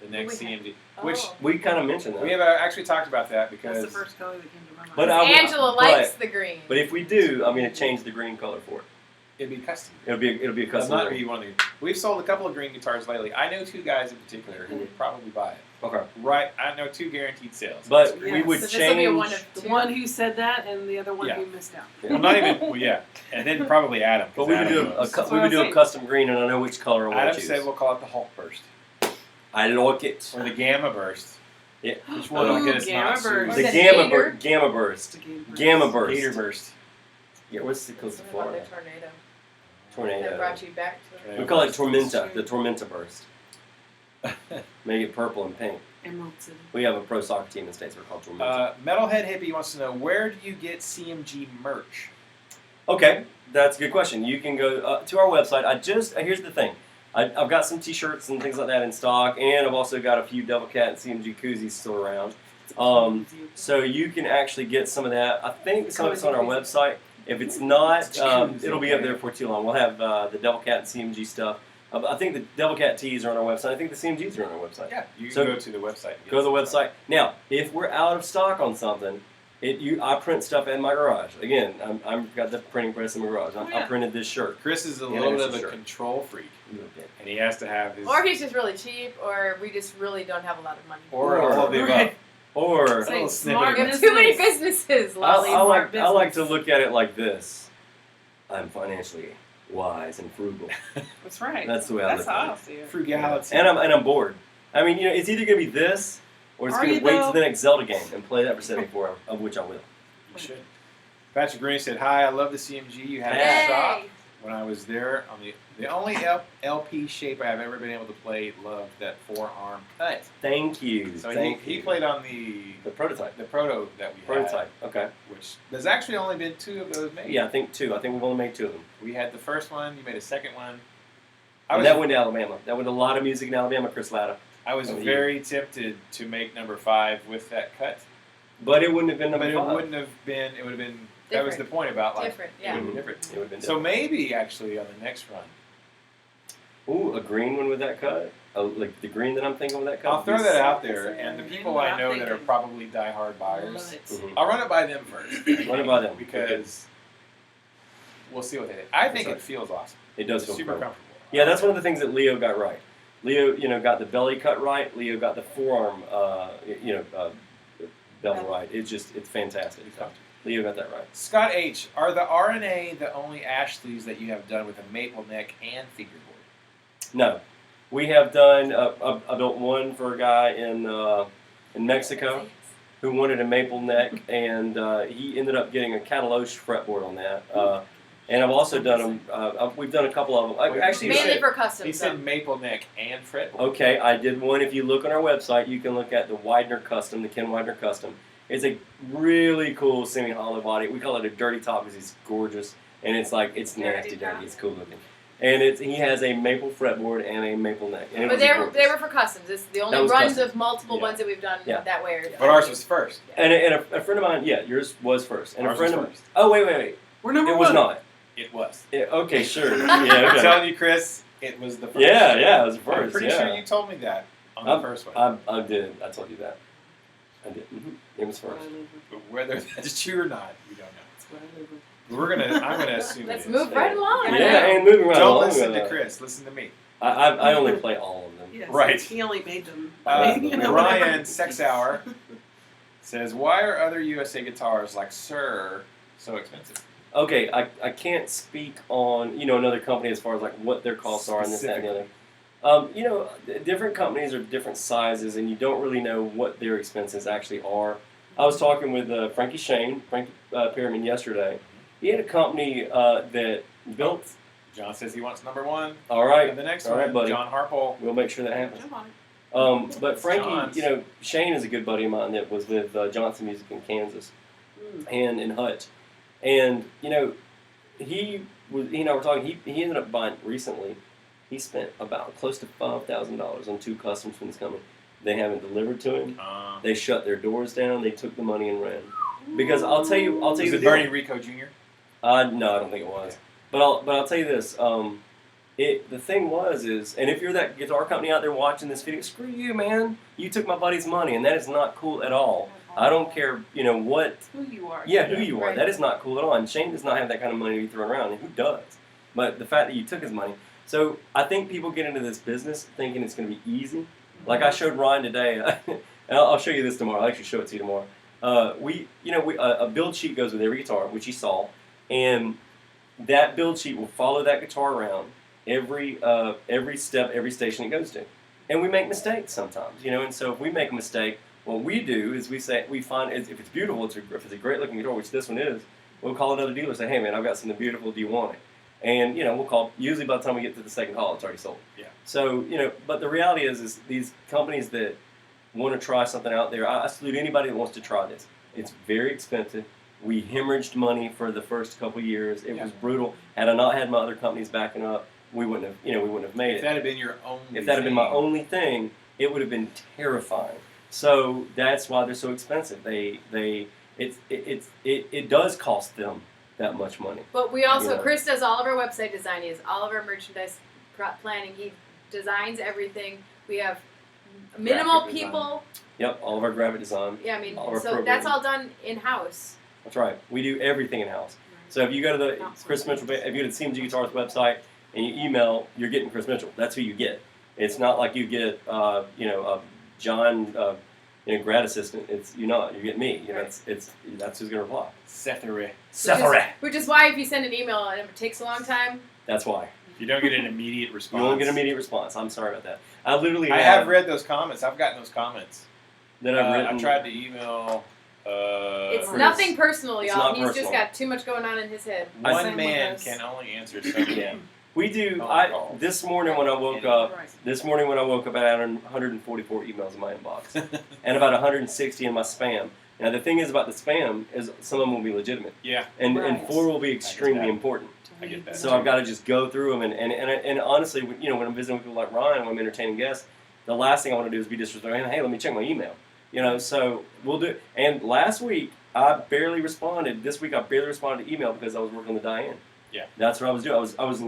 The next CMG, which
We kind of mentioned that.
we have actually talked about that because
That's the first color that came to my mind.
But
Angela likes the green.
But if we do, I'm going to change the green color for it.
it'd be custom.
It'll be a custom.
Not
green.
be one of the. We've sold a couple of green guitars lately. I know 2 guys in particular who would probably buy it.
Okay.
Right, I know 2 guaranteed sales.
But
Yes.
we would
So this will be a
change.
one of
The
two.
one who said that and the other one
Yeah.
who missed out.
Well, not even. Well, yeah, and then probably Adam. 'Cause
But we would
Adam
do
knows.
That's
we
what
would do
I'm
a custom green, and I know which color I want
Adam
to choose.
said we'll call it the Hulk Burst
I like it.
or the Gamma Burst.
Yeah.
Which one will
Ooh,
get us
Gamma
not sued?
Burst.
The
Was it
gamma
Gator?
gamma burst.
The game burst.
Gamma burst.
Gator Burst.
Yeah, what's it close to
Something about
Florida?
the tornado.
Tornado.
That brought you back to it.
We call it Tormenta. The Tormenta burst. Make it purple and pink.
Emerald City.
We have a pro soccer team in Statesboro called Tormenta.
Metalhead Hippie wants to know, where do you get CMG merch?
Okay, that's a good question. You can go to our website. Here's the thing. I've got some T-shirts and things like that in stock, and I've also got a few Devilcat and CMG koozies still around. So you can actually get some of that. I think some of it's on our website. If it's not, it'll be up there for too long. We'll have the Devilcat and CMG stuff. I think the Devilcat tees are on our website. I think the CMGs are on our website.
Yeah, you can
So-
go to the website.
Go to the website. Now, if we're out of stock on something, I print stuff in my garage. Again, I've got the printing press in my garage. I printed this shirt.
Chris is a
Yeah,
little bit
there's
of
a
a
shirt.
control freak,
Okay.
and he has to have his.
Or he's just really cheap, or we just really don't have a lot of money.
Or all of the above.
Right.
Or
Say
little
smart
We have
business.
too many businesses,
I
Lolly.
like to look at it like this. I'm financially wise and frugal.
That's right.
That's the way I
That's
look
how
at
I
it.
see it.
Frugality.
And I'm bored. I mean, it's either gonna be this, or it's
Are
gonna
you,
wait
though?
till the next Zelda game and play that for 74, of which I will.
You should. Patrick Green said, "Hi, I love the CMG you had in
Hey.
the shop when I was there on the only LP shape I have ever been able to play. Loved that 4-arm cut."
Thank you.
So
Thank
he
you.
played on the
prototype.
proto that we had,
Prototype. Okay.
which there's actually only been 2 of those made.
Yeah, I think 2. I think we've only made 2 of them.
We had the first one. You made a second one.
And that went to Alabama. That went to a lot of music in Alabama, Chris Latta.
I was
Oh, yeah.
very tempted to make number 5 with that cut,
But it wouldn't have been
but
number
it
5.
wouldn't have been. It would have been. That was the
Different.
point about like
Different,
it
yeah.
would have been different.
It would have been
So
different.
maybe actually on the next run,
Ooh, a green one with that cut? Oh, like the green that I'm thinking with that cut?
I'll throw that out there, and the
You
people
know what
I
I'm
know that are
thinking.
probably diehard buyers,
Love it.
Mhm.
I'll run it by them first.
Run it by them.
because we'll see what they think. I think
That's
it feels awesome.
It does
It's
feel
super
great.
comfortable.
Yeah, that's one of the things that Leo got right. Leo, got the belly cut right. Leo got the forearm, bevel right. It's fantastic. Leo got that right.
Scott H, are the RNA the only Ashleys that you have done with a maple neck and fingerboard?
No, we have done. I built one for a guy in Mexico who wanted a maple neck, and he ended up getting a Cataloche fretboard on that. And I've also done them. We've done a couple of them. Actually,
Mainly for custom
He
stuff.
said maple neck and fretboard.
okay, I did one. If you look on our website, you can look at the Widener Custom, the Ken Widener Custom. It's a really cool semi-hollow body. We call it a dirty top because it's gorgeous, and it's nasty
Dirty
dirty.
top.
It's cool looking, and he has a maple fretboard and a maple neck. And it
But
was
they
gorgeous.
were for customs. It's the
That
only
was
runs
custom.
of multiple
Yeah.
ones that we've done
Yeah.
that way.
But ours was first.
And a friend of mine, yeah, yours was first, and
Ours
a friend
was
of
first.
oh wait,
We're number
it was
one.
not.
It was.
Okay, sure,
I'm
yeah, okay.
telling you, Chris, it was the first.
yeah, it was the
I'm
first.
pretty
yeah.
sure you told me that on the first one.
I did. I told you that. I did. It was
That's what
first.
I live with.
But whether that's true or not, we don't know.
That's what I live with.
I'm gonna assume
Let's
it is.
move right along.
Yeah, and moving right
Don't
along.
listen to Chris. Listen to me.
I only play all of them.
Yes,
Right.
He only made them.
Ryan,
Ryan Sex Hour says, "Why are other USA guitars like Sir so expensive?"
Okay, I can't speak on another company as far as like what their costs are and this, that, and the other. Different companies are different sizes, and you don't really know what their expenses actually are. I was talking with Frankie Perriman yesterday. He had a company that built.
John says he wants number 1.
All right,
And the next
all right,
one,
buddy.
John Harpole.
We'll make sure that happens.
Jump on it.
But Frankie,
John's.
Shane is a good buddy of mine that was with Johnson Music in Kansas
Mm.
and in Hutch. And, he and I were talking, he ended up buying recently He spent about close to $5,000 on 2 custom twins coming. They haven't delivered to him. They shut their doors down. They took the money and ran. Because I'll tell you
Was
the
it
deal.
Bernie Rico Jr.?
No, I don't think it was. But I'll tell you this. The thing is, and if you're that guitar company out there watching this video, screw you, man. You took my buddy's money, and that is not cool at all. I don't care, what.
Who you are.
Yeah, who you are.
Right.
That is not cool at all. And Shane does not have that kind of money to be thrown around, and who does? But the fact that you took his money. So I think people get into this business thinking it's going to be easy. Like I showed Ryan today, and I'll show you this tomorrow. I'll actually show it to you tomorrow. A build sheet goes with every guitar, which you saw, and that build sheet will follow that guitar around every step, every station it goes to. And we make mistakes sometimes, and so if we make a mistake, what we do is we find if it's beautiful, if it's a great looking guitar, which this one is, we'll call another dealer and say, hey man, I've got something beautiful, do you want it? And we'll call, usually by the time we get to the second call, it's already sold.
Yeah.
So, but the reality is these companies that want to try something out there, I salute anybody that wants to try this. It's very expensive. We hemorrhaged money for the first couple of years. It was brutal. Had I not had my other companies backing up, we wouldn't have made it.
If that had been your only
If that had been my only thing, it would have been terrifying. So that's why they're so expensive. It does cost them that much money.
But we also,
Yeah.
Chris does all of our website design. He does all of our merchandise planning. He designs everything. We have minimal
Graphic design.
people.
Yep, all of our graphic design.
Yeah, I mean,
All of our
so that's
programming.
all done in-house.
That's right. We do everything in house. So if you go to the Chris Mitchell, if you go to the CMG Guitars website and you email, you're getting Chris Mitchell. That's who you get. It's not like you get John, grad assistant. You're not. You get me. That's who's gonna reply.
Sethere.
Which is why if you send an email and it takes a long time,
That's why.
If you don't get an immediate
You
response.
won't get an immediate response. I'm sorry about that. I
have read those comments. I've gotten those comments.
that I've written.
I tried to email.
it's
Chris.
nothing personal,
It's
y'all.
not
He's
personal.
just got too much going on in his head.
One
Same
man
with us.
can only answer so many.
Yeah. We do.
Oh,
This morning when I woke up,
Right.
I had 144 emails in my inbox and about 160 in my spam. Now the thing is about the spam is some of them will be legitimate,
Yeah,
and
Right.
4 will be extremely
bad.
important.
I get that.
So I've got to just go through them, and honestly, when I'm visiting with people like Ryan, when I'm entertaining guests, the last thing I want to do is be disrespectful. Hey, let me check my email. So we'll do. And last week I barely responded. This week I barely responded to email because I was working on the Diane.
Yeah.
That's what I was doing. I was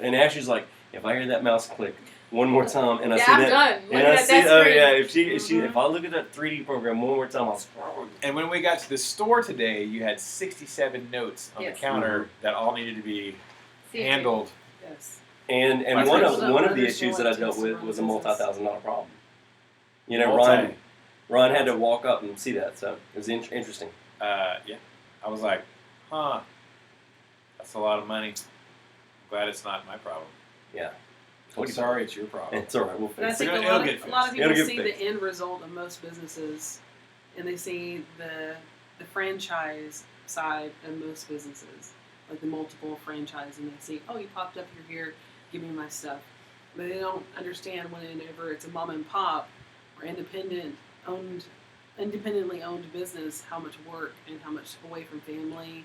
and Ashley's like, if I hear that mouse click one more time and I
Yeah,
see
I'm
that,
done.
and
Looking
I
at
see,
that
oh
screen.
yeah, if I look at that 3D program one more time, I'll scroll.
And when we got to the store today, you had 67 notes on
Yes.
the counter that all needed to be
See,
handled.
Yes.
And
My
one
friends
of the
don't
issues that I dealt
understand
with was a
business.
multi-$1,000 problem.
Multi.
Ryan had to walk up and see that, so it was interesting.
Yeah. I was like, huh, that's a lot of money. Glad it's not my problem.
Yeah.
I'm sorry it's your problem.
It's all right. We'll
But I
fix
think
it.
It'll get
a lot of
fixed.
people
It'll get
see
fixed.
the end result of most businesses, and they see the franchise side of most businesses, like the multiple franchise, and they see, oh, you popped up, you're here, give me my stuff. But they don't understand whenever it's a mom and pop or independently owned business, how much work and how much away from family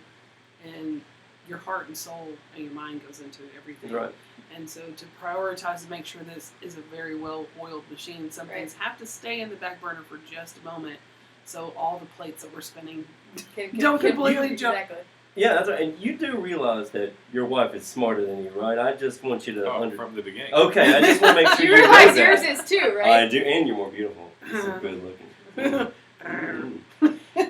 and your heart and soul and your mind goes into everything.
Right.
And so to prioritize and make sure this is a very well-oiled machine, some things have to stay in the back burner for just a moment, so all the plates that we're spinning don't completely jump.
Exactly.
Yeah, that's right. And you do realize that your wife is smarter than you, right? I just want you to
From the beginning.
Okay, I just want to make sure
You
you
realize
know that.
yours is too,
I
right?
do, and you're more beautiful. You're so good looking.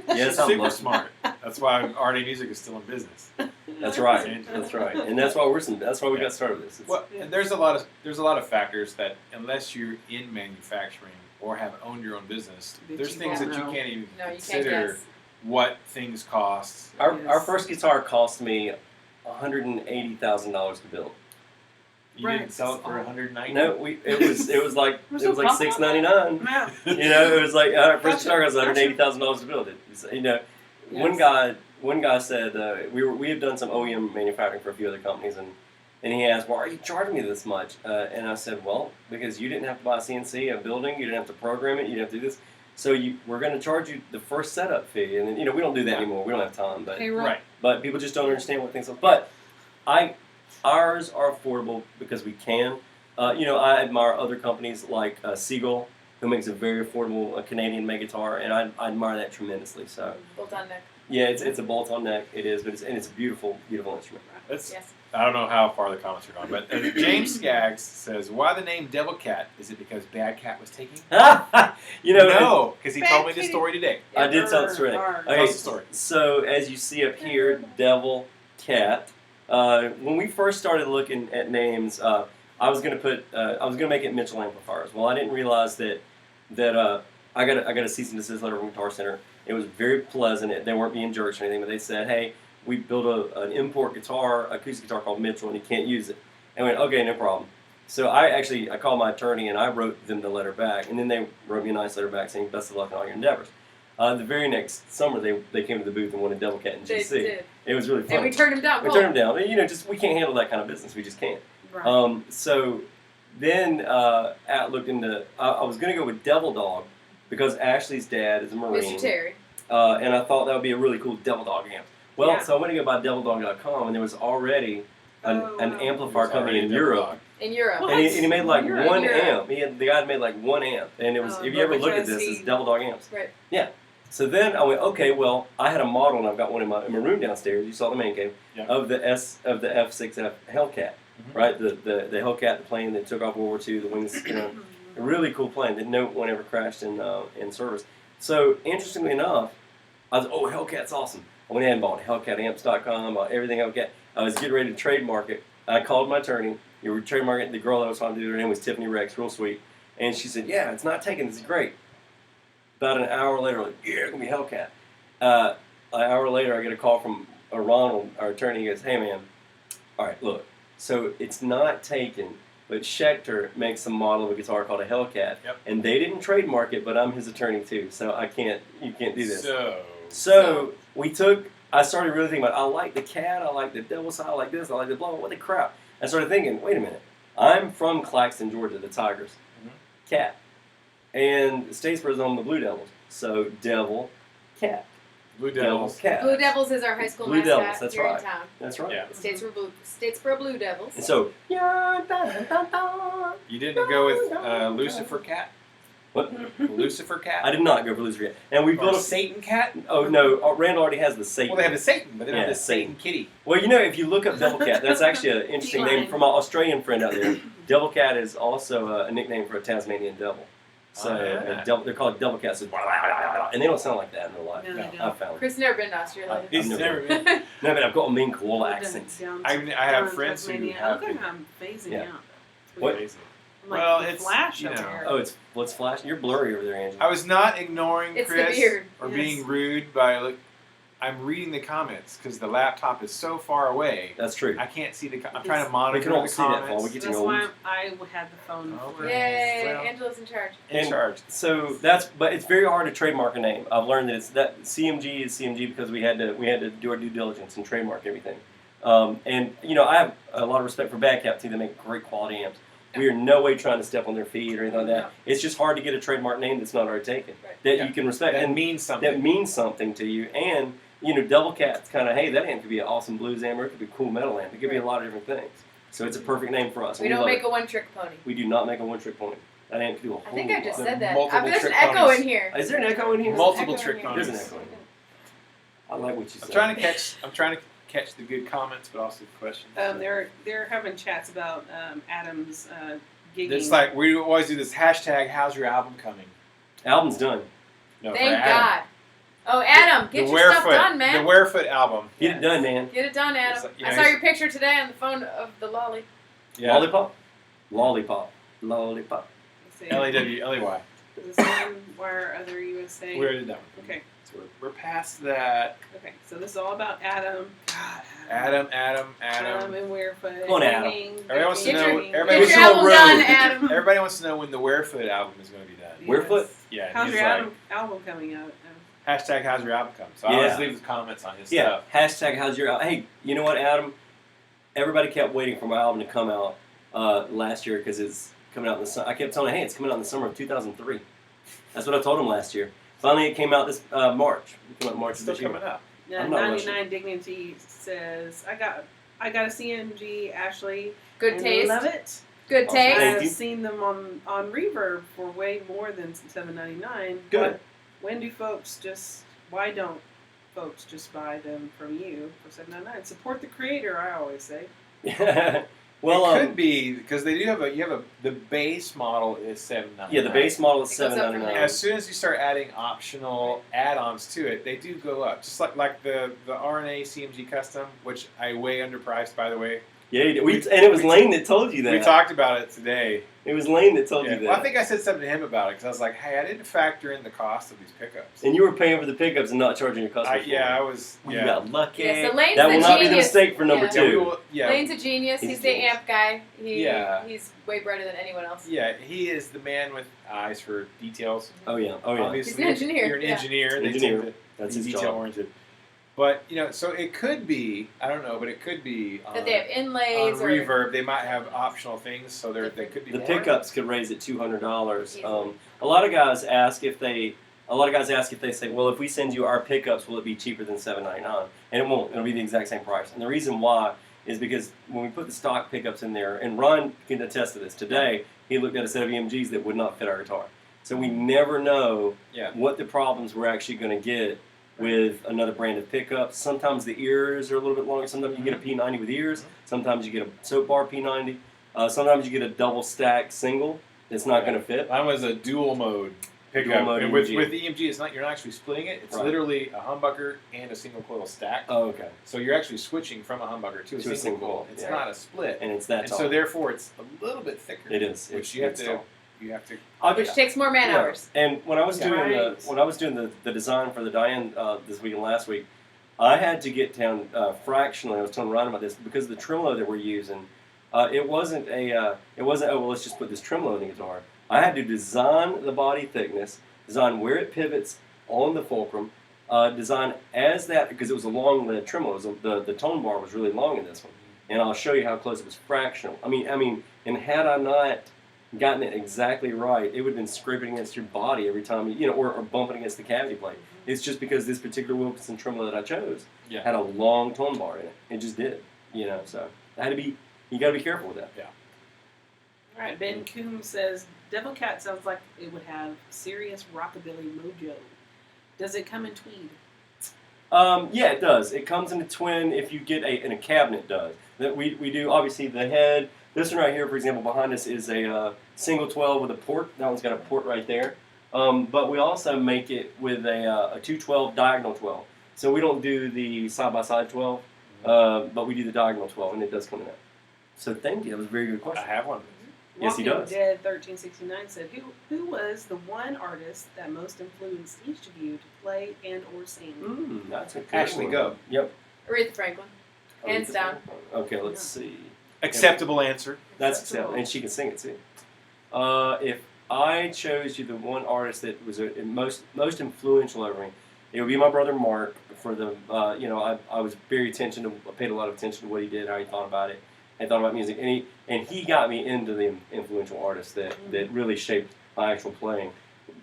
Yes, I'm
super
lucky.
smart. That's why RNA Music is still in business.
That's right. That's right. And that's why that's why we got started with this. It's-
Well, and there's a lot of factors that unless you're in manufacturing or have owned your own business,
That
there's
you
things that
don't
you
know.
can't even
No, you can't
consider
guess.
what things cost.
Our
Yes.
first guitar cost me $180,000 to build.
You
Right.
didn't sell it for $190.
No, it was like
We're so pumped on
$699.
Yeah.
It was like our first
Gotcha,
guitar cost
gotcha.
$180,000 to build it. One guy said we have done some OEM manufacturing for a few other companies, and he asked, "Why are you charging me this much?" And I said, "Well, because you didn't have to buy a CNC, a building, you didn't have to program it, you didn't have to do this. So we're going to charge you the first setup fee, and then, we don't do that anymore. We don't have time, but
Payroll.
Right.
people just don't understand what things are. But ours are affordable because we can. I admire other companies like Seagull, who makes a very affordable Canadian-made guitar, and I admire that tremendously. So
Bolt-on neck.
yeah, it's a bolt-on neck. It is, but it's a beautiful instrument.
Let's,
Yes.
I don't know how far the comments are gone, but James Skaggs says, "Why the name Devilcat? Is it because Bad Cat was taking?" No, because he told me the story today.
I did tell the story.
Arr.
Okay,
Tell us the story.
so as you see up here, Devilcat. When we first started looking at names, I was gonna make it Mitchell amplifiers. Well, I didn't realize that I got a cease and desist letter from Guitar Center. It was very pleasant. They weren't being jerks or anything, but they said, "Hey, we built an import guitar, acoustic guitar called Mitchell, and you can't use it." And I went, "Okay, no problem." So I called my attorney and I wrote them the letter back, and then they wrote me a nice letter back saying, "Best of luck in all your endeavors." The very next summer, they came to the booth and wanted Devilcat and
They
GC.
did.
It was really fun.
And we turned him down.
We turned them down. We can't handle that kind of business. We just can't.
Right.
So then I looked into. I was going to go with Devil Dog because Ashlee's dad is a Marine.
Mr. Terry.
And I thought that would be a really cool Devil Dog amp. Well,
Yeah.
so I went to go buy DevilDog.com, and there was already an amplifier company in Europe.
In Europe.
What?
And he made like
Europe?
one
Europe.
amp. The guy had made like one amp. And it was,
Oh,
if you ever look at
because
this, it's
he-
Devil Dog amps.
Right.
Yeah. So then I went, okay, well, I had a model, and I've got one in my room downstairs. You saw the man cave
Yeah.
of the F6F Hellcat, right? The Hellcat, the plane that took off World War II, the wings, a really cool plane that no one ever crashed in service. So interestingly enough, I was, oh, Hellcat's awesome. I went ahead and bought HellcatAmps.com, bought everything Hellcat. I was getting ready to trademark it. I called my attorney. You were trademarking. The girl that I was talking to, her name was Tiffany Rex, real sweet. And she said, yeah, it's not taken. This is great. About an hour later, like, yeah, it's going to be Hellcat. An hour later, I get a call from Ronald, our attorney. He goes, hey, man, all right, look. So it's not taken, but Schecter makes a model of a guitar called a Hellcat.
Yep.
And they didn't trademark it, but I'm his attorney too. So you can't do this.
So
So I started really thinking about, I like the cat, I like the devil side, I like this, I like the blah, what the crap. I started thinking, wait a minute, I'm from Claxton, Georgia, the Tigers. Cat. And Statesboro's on the Blue Devils. So Devil, Cat.
Blue Devils.
Cat.
Blue Devils is our high school
Blue
mascot
Devils, that's
here
right.
in town.
That's right.
Yeah.
The Statesboro Blue Devils.
And so,
You didn't go with Lucifer Cat?
what?
Lucifer Cat?
I did not go for Lucifer yet. And we
Or
built a
Satan Cat?
Oh no, Randall already has the Satan.
Well, they have the Satan, but they don't
Yeah,
have the Satan Kitty.
Well, if you look up Devilcat, that's actually an interesting name from an Australian friend out there. Devilcat is also a nickname for a Tasmanian devil. So they're called Devilcats, so, and they don't sound like that in real life.
No, they don't.
I've found.
Chris never been to Australia.
He's
I've
never
never
been.
No, but I've got a mean koala accent.
I have friends who have
Look at
been.
how I'm phasing
Yeah.
out.
What?
Crazy.
I'm like
Well,
the
it's,
flash
you
over
know.
here.
Oh, it's flashing. You're blurry over there, Angie.
I was not ignoring
It's the
Chris
beard.
or
Yes.
being rude by I'm reading the comments because the laptop is so far away.
That's true.
I can't see I'm trying to monitor
We can all
the
see that far.
comments.
We get
That's
old.
why I had the phone.
Okay.
for
Yay,
Well-
Angela's in charge.
In charge.
So but it's very hard to trademark a name. I've learned that CMG is CMG because we had to do our due diligence and trademark everything. And I have a lot of respect for Bad Cat too. They make great quality amps. We are in no way trying to step on their feet or anything like that.
No.
It's just hard to get a trademark name that's not already taken
Right.
that
Yeah.
you can respect
That
and
means something.
that means something to you. And Devilcat's kind of, hey, that amp could be an awesome blues amp or it could be a cool metal amp. It could be a lot of different things. So it's a perfect name for us.
We
and
don't
love
make
it.
a one-trick pony.
We do not make a one-trick pony. That amp could do a whole
I think I just
lot.
said that.
multiple
There's an
trick
echo
ponies.
in here.
Is there an echo in here?
There's an
Multiple
echo in
trick
here.
There's an
ponies.
echo in here. I like what you said.
I'm trying to catch the good comments, but also the questions.
They're having chats about Adam's gigging.
It's like we always do this hashtag. How's your album coming?
Album's done.
No,
Thank
for Adam.
God. Oh, Adam, get your stuff done, man.
The Werefoot album.
Get it done, man.
Get it done, Adam.
It's like,
I saw your picture today on the phone of the lolly.
Yeah.
Lollipop? Lollipop. Lollipop.
Let's see.
L-A-W-L-E-Y.
The same wire other USA.
We're already done.
Okay.
So we're past that.
Okay. So this is all about Adam. God,
Adam.
Adam and Werefoot.
Come on, Adam.
Everybody wants to
Get
know.
your,
Everybody
get
wants
your
to know.
album
road.
done, Adam.
Everybody wants to know when the Werefoot album is going to be done.
Werefoot?
Yeah.
How's
he's
your
like,
album coming out?
hashtag How's your album coming? So I
Yeah.
always leave the comments on his
Yeah.
stuff.
Hashtag how's your album? Hey, you know what, Adam? Everybody kept waiting for my album to come out last year because it's coming out in the summer. I kept telling him, hey, it's coming out in the summer of 2003. That's what I told him last year. Finally, it came out this March. It came out in March
It's
of
still
this year.
coming up.
I'm not
99 Dignity says, I got a CMG, Ashlee.
Good
and
taste.
Love it.
Good
Also, thank
taste.
I've
you.
seen them on Reverb for way more than $7.99.
Good.
Why don't folks just buy them from you for $7.99? Support the creator, I always say.
Well,
it could be because they do have the base model is $7.99.
yeah, the base model is
It goes up from
$7.99.
there.
As soon as you start adding optional add-ons to it, they do go up. Just like the RNA CMG Custom, which I way underpriced, by the way.
Yeah, and it was Lane that told you that.
We talked about it today.
It was Lane that told
Yeah.
you that.
Well, I think I said something to him about it because I was like, "Hey, I didn't factor in the cost of these pickups."
And you were paying for the pickups and not charging your customers.
I was.
You
Yeah.
got lucky.
Yeah, so Lane's
that
the
will not be the
genius.
mistake for number
Yeah.
Yeah, we
2.
will, yeah.
Lane's a genius.
He's
He's
a
the
genius.
amp guy.
Yeah.
He's way brighter than anyone else.
Yeah, he is the man with eyes for details.
Oh yeah. Oh yeah.
Obviously,
He's an engineer,
You're an
yeah.
engineer. They
Engineer.
tend to
That's
be
his
detail
job.
oriented. But so it could be. I don't know, but it could be
That they have
on
inlays or
Reverb. They might have optional things, so they could be
The
more.
pickups could raise it $200.
Easily.
A lot of guys ask if they say, well, if we send you our pickups, will it be cheaper than $7.99? And it won't. It'll be the exact same price. And the reason why is because when we put the stock pickups in there, and Ron can attest to this. Today, he looked at a set of EMGs that would not fit our guitar. So we never know
Yeah.
what the problems we're actually going to get with another brand of pickups. Sometimes the ears are a little bit longer. Sometimes you get a P90 with ears. Sometimes you get a soap bar P90. Sometimes you get a double stack single that's not going to fit.
Mine was a dual mode pickup,
Dual mode
and with
EMG.
EMG, it's not. You're not actually splitting it. It's
Right.
literally a humbucker and a single coil stack.
Oh, okay.
So you're actually switching from a humbucker to a
To a
single
single
coil.
coil,
It's
yeah.
not a split,
And it's that
and
tall.
so therefore it's a little bit thicker.
It is.
Which
It's tall.
you have to.
which takes more man
Yeah.
hours.
And when I was doing
Right.
the design for the Diane this week and last week, I had to get down fractionally. I was telling Ryan about this because the tremolo that we're using. It wasn't oh well, let's just put this tremolo in the guitar. I had to design the body thickness, design where it pivots on the fulcrum, design as that because it was a long lead tremolo. The tone bar was really long in this one, and I'll show you how close it was fractional. I mean, and had I not gotten it exactly right, it would have been scraping against your body every time or bumping against the cavity plate. It's just because this particular Wilkinson tremolo that I chose had a long tone bar in it. It just did, So it had to be. You got to be careful with that.
Yeah.
All right, Ben Coombs says Devilcat sounds like it would have serious rockabilly mojo. Does it come in tweed?
Yeah, it does. It comes in a twin if you get in a cabinet. Does that we do obviously the head. This one right here, for example, behind us is a single 12 with a port. That one's got a port right there. But we also make it with a 212 diagonal 12. So we don't do the side by side 12, but we do the diagonal 12, and it does come in that. So thank you. That was a very good
I
question.
have one.
Yes, he
Walking
does.
Dead 1369 said, who was the one artist that most influenced each of you to play and or sing?
That's a good
Ashley,
one.
go.
Yep.
Aretha Franklin. Hands down.
Okay, let's see.
Acceptable answer.
That's acceptable, and she can sing it too. If I chose you the one artist that was most influential over me, it would be my brother Mark. For the I was very I paid a lot of attention to what he did, how he thought about it, and thought about music, and he got me into the influential artists that really shaped my actual playing.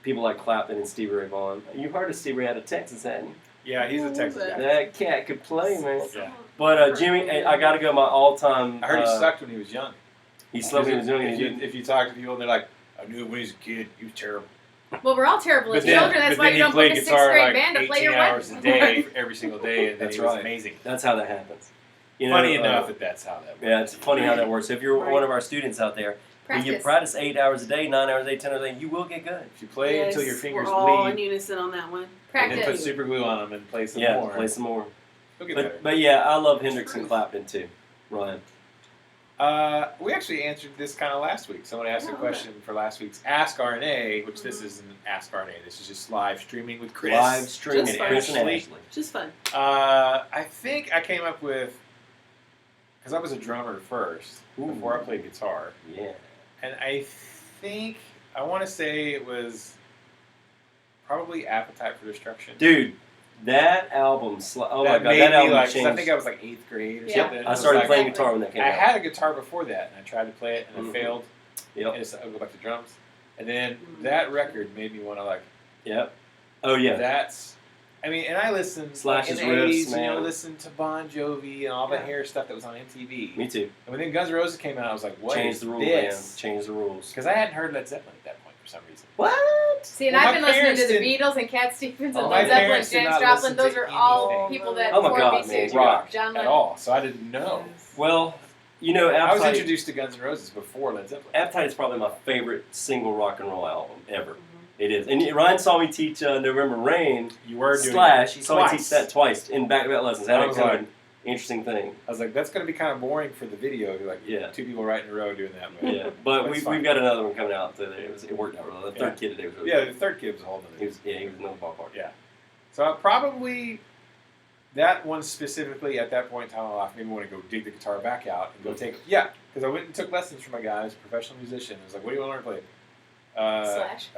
People like Clapton and Stevie Ray Vaughan. You heard of Stevie Ray out of Texas, hadn't you?
Yeah, he's a Texas guy.
That cat could play, man.
Yeah.
But Jimmy, I got to go. My all-time.
I heard he sucked when he was young.
He slept when he was young. and he
If you talk to people and they're like, I knew when he was a kid, he was terrible.
Well, we're all terrible as
But then,
children. That's
but
why
then
you
he
don't put in
played
a
guitar
6th grade
like
band to play
18
your
hours a
weapon.
day every single day, and then
That's
he was
right.
amazing.
That's how that happens.
Funny enough that's how that works.
Yeah, it's funny how that works. If you're
Right.
one of our students out there, when you practice 8 hours a day, 9 hours a day, 10 hours a day, you will get good.
If you play until your fingers
we're all in
bleed,
unison on that one.
and then put
Practice.
super glue on them and play some
Yeah,
more,
play some more.
you'll get better.
But yeah, I love Hendrix and Clapton too. Ryan.
We actually answered this kind of last week. Someone asked a question for last week's Ask RNA, which this isn't Ask RNA. This is just live streaming with Chris.
Live streaming,
Just
Chris and
Ashlee.
Ashley.
Just fun.
I think I came up with, because I was a drummer first before I played guitar,
Yeah.
and I think I want to say it was probably Appetite for Destruction.
Dude, that album, oh my
that
god,
made
that
me
album
like, 'cause
changed.
I think I was like 8th grade or
Yeah.
something.
I
It
started
was
playing
like,
guitar when that came
I
out.
had a guitar before that, and I tried to play it, and
Mhm.
it failed.
Yep.
And so I go back to drums, and then that record made me want to like.
Yep. Oh yeah.
That's I mean, and I listened
Slash's
in the
riffs,
80s,
man.
listened to Bon Jovi and all that
Yeah.
hair stuff that was on MTV.
Me too.
And when then Guns N' Roses came out, I was like, what
Change
is
the rules, man.
this?
Change the rules.
Because I hadn't heard Led Zeppelin at that point for some reason.
What?
See, and
Well,
I've
my
been listening
parents
to the
didn't-
Beatles and Cat Stevens and
Oh,
Led
my
Zeppelin,
parents did
Janis
not
Joplin.
listen
Those
to
are all
anything.
people that
Oh my
formed
God,
BC.
man, you
Rock
John
at
Lennon.
all. So I didn't know.
Yes.
Well, you know,
I was
Appetite,
introduced to Guns N' Roses before Led Zeppelin.
Appetite is probably my favorite single rock and roll album ever.
Mhm.
It is. And Ryan saw me teach November Rain
You were doing
Slash. He
it
saw me
twice.
teach that twice in back-to-back lessons. That
I
was
was
kind
like-
of an interesting thing.
I was like, that's going to be kind of boring for the video. You're like,
Yeah.
two people right in a row doing that. But
Yeah, but
That's
we've
fine.
got another one coming out today. It worked out really well. The
Yeah.
third kid today was really
yeah,
good.
the third kid was a whole
He
nother.
was in the ballpark.
Yeah. So I probably, that one specifically at that point in time in my life, made me want to go dig the guitar back out and go take it. Yeah, because I went and took lessons from a guy who's a professional musician. I was like, what do you want to learn to play?
Slash.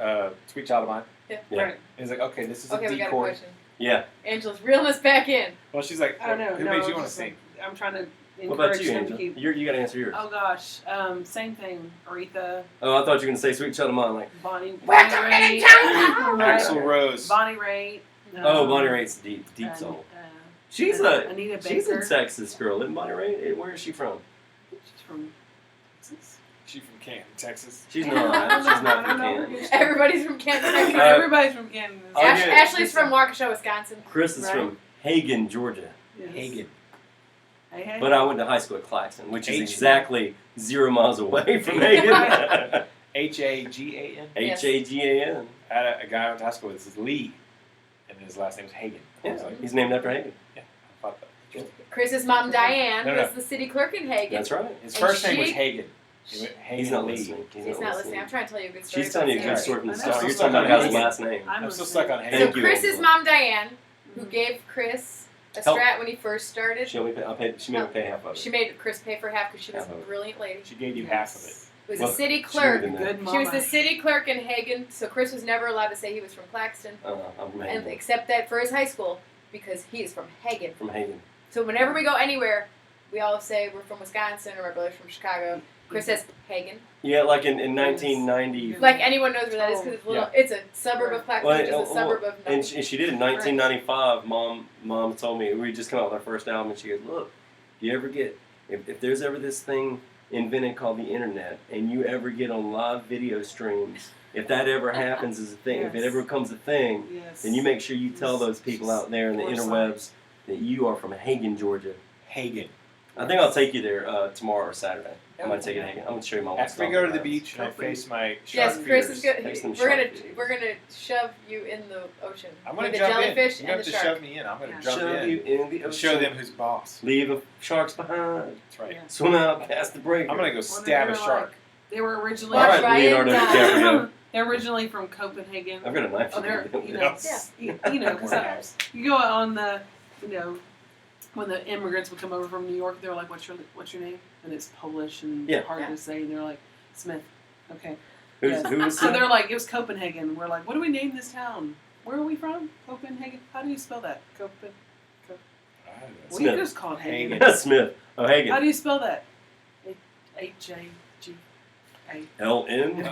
Sweet Child of Mine.
Yeah.
Right.
And he's like, okay, this is
Okay,
a
we
D
got a
chord.
question.
Yeah.
Angela's reeling us back in.
Well, she's like,
I don't know.
who
no,
made you want to
just
sing?
like- I'm trying to
What about
encourage
you,
them to
Angela?
keep.
You got to answer yours.
Oh gosh, same thing. Aretha,
Oh, I thought you were going to say Sweet Child of Mine. Like,
Bonnie
Where's the
Raitt,
Axl
right.
Rose.
Bonnie Raitt.
oh, Bonnie Raitt's deep
and,
soul.
uh,
She's
Anita Baker.
she's a Texas girl, isn't Bonnie Raitt? Where is she from?
She's from Texas.
She's from Canton, Texas.
She's
I
not.
don't
She's
know,
not
I
from
don't know.
Canton.
Everybody's from Canton.
Everybody's from Canton.
Oh, yeah.
Ashley's from Waukesha, Wisconsin.
Chris is
Right.
from Hagen, Georgia.
Yes.
Hagen.
Hey, hey.
But I went to high school at Claxton, which is
H-
exactly 0 miles away from Hagen.
Hagan.
Yes.
Hagan.
I had a guy I went to high school with. This is Lee, and his last name is Hagen. I was
Yeah,
like,
he's named after Hagen.
yeah, I thought that.
Chris's mom, Diane,
No, no.
was the city clerk in Hagen.
That's right.
His
And
first name was
she-
Hagen. He went Hagen
He's not
Lee.
listening.
He's not listening. I'm trying to tell you a good story.
She's telling you a
about
good
Sarah.
story from the
I know.
start.
I'm
You're
still
talking about
stuck on
his
Hagen.
last name.
I'm still stuck on
So
Hagen.
Thank you,
Chris's
Angela.
mom, Diane, who
Mhm.
gave Chris a
Help.
Strat when he first started,
She only she made me pay half of it.
she made Chris pay for half because she was
Half
a
of it.
brilliant lady.
She gave you half of it.
Was
Well,
a city
She
clerk.
would've been
Good
there.
mama.
She was the city clerk in Hagen, so Chris was never allowed to say he was from Claxton,
I'm from
and
Hagen.
except that for his high school because he is from Hagen.
From Hagen.
So whenever we go anywhere, we all say we're from Wisconsin or my brother's from Chicago. Chris says Hagen.
Yeah, like in 1990.
Like anyone knows where that is because it's a little. It's a suburb of Claxton, which is a suburb of.
And she did in 1995. Mom told me we just come out with our first album, and she goes, "Look, you ever get if there's ever this thing invented called the internet, and you ever get on live video streams, if that ever happens as a thing, if it
Yes.
ever becomes a thing,
Yes.
then you make sure you tell those people out there in the
Foresight.
interwebs that you are from Hagen, Georgia.
Hagen.
I think I'll take you there tomorrow or Saturday. I'm gonna take you to Hagen. I'm gonna show you my.
After we go to the beach and I
Hopefully.
face my shark
Yes, Chris is
fears,
good.
Make some
We're gonna
shark feeders.
we're gonna shove you in the ocean
I'm going
with
to
the
jump in.
jellyfish
You
and
have
the
to
shark.
shove me in. I'm going to
Yeah.
jump
Shove
in
you in the
and
ocean.
show them who's boss.
Leave the sharks behind.
That's right.
Yeah.
Swim out past the break.
I'm going to go
Well,
stab
they
a
were
shark.
like- They were originally.
All right,
Right
Leonardo
in
DiCaprio.
They're originally from Copenhagen.
I've got a knife.
Oh, they're
for you.
you know,
Yes.
you know, because you go on the, you know, when the immigrants would come over from New York, they were like, "What's your name?" And it's Polish and
Yeah.
hard
Yeah.
to say, and they're like, "Smith." Okay.
Who was
So they're like, it was Copenhagen. We're like, what do we name this town? Where are we from? Copenhagen. How do you spell that? We
Smith.
just called Hagen.
Hagen.
Smith. Oh,
How
Hagen.
do you spell that? H-A-G-A.
L-N.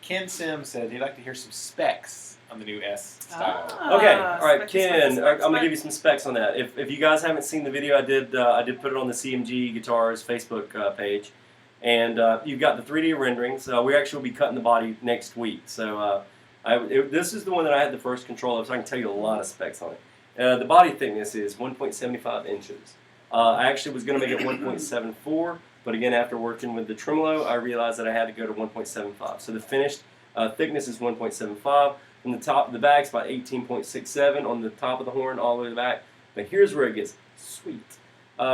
Ken Sim said he'd like to hear some specs on the new S style.
Okay, all right,
Specs,
Ken.
specs,
I'm gonna
specs.
give you some specs on that. If you guys haven't seen the video, I did put it on the CMG Guitars Facebook page, and you've got the 3D renderings. We actually will be cutting the body next week. So this is the one that I had the first control of, so I can tell you a lot of specs on it. The body thickness is 1.75 inches. I actually was going to make it 1.74, but again, after working with the tremolo, I realized that I had to go to 1.75. So the finished thickness is 1.75. From the top of the back, it's about 18.67 on the top of the horn all the way to the back. But here's where it gets sweet.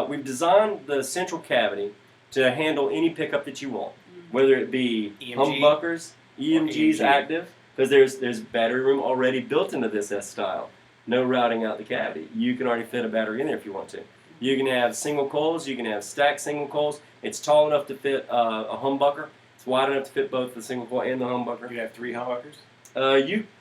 We've designed the central cavity to handle any pickup that you want, whether it be
EMG
humbuckers, EMGs
EMG.
active, because there's battery room already built into this S style. No routing out the cavity. You can already fit a battery in there if you want to. You can have single coils. You can have stacked single coils. It's tall enough to fit a humbucker. It's wide enough to fit both the single coil and the humbucker.
You have 3 humbuckers?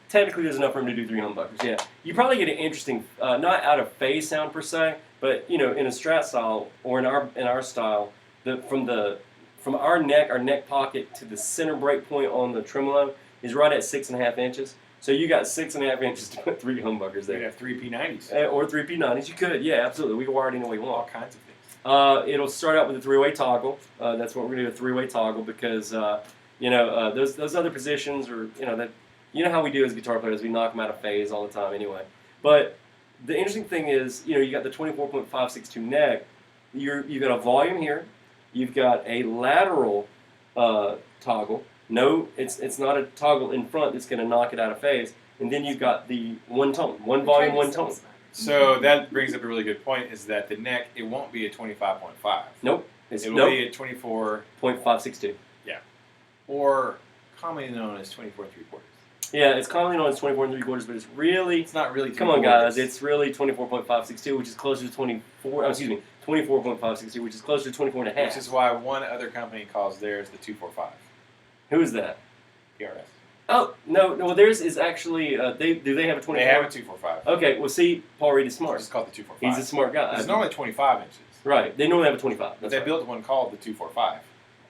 Technically, there's enough room to do 3 humbuckers. Yeah, you probably get an interesting, not out of phase sound per se, but in a Strat style or in our style, from our neck pocket to the center break point on the tremolo is right at 6.5 inches. So you got 6.5 inches to put 3 humbuckers
You could
there.
have 3 P90s.
Or 3 P90s. You could, yeah, absolutely. We can wire it any way you
All
want.
kinds of things.
It'll start out with a 3-way toggle. That's what we're going to do, a 3-way toggle, because, those other positions are, you know how we do as guitar players, we knock them out of phase all the time anyway. But the interesting thing is, you got the 24.562 neck. You've got a volume here. You've got a lateral toggle. No, it's not a toggle in front that's going to knock it out of phase. And then you've got the one tone, one volume, one tone.
So that brings up a really good point, is that the neck, it won't be a 25.5.
Nope.
It will be a 24,
0.562.
or commonly known as 24 3/4.
Yeah, it's commonly known as 24 3/4, but it's really,
It's not really 3/4.
come on guys, it's really 24.562, which is closer to 24.562, which is closer to 24 and a half.
Which is why one other company calls theirs the 245.
Who is that?
PRS.
Oh, no, theirs is actually, do they have a 24?
They have a 245.
Okay, well see, Paul Reed is
It's
smart.
just called the 245.
He's a smart guy.
It's normally 25 inches.
Right, they normally have a 25.
But
That's
they
right.
built one called the 245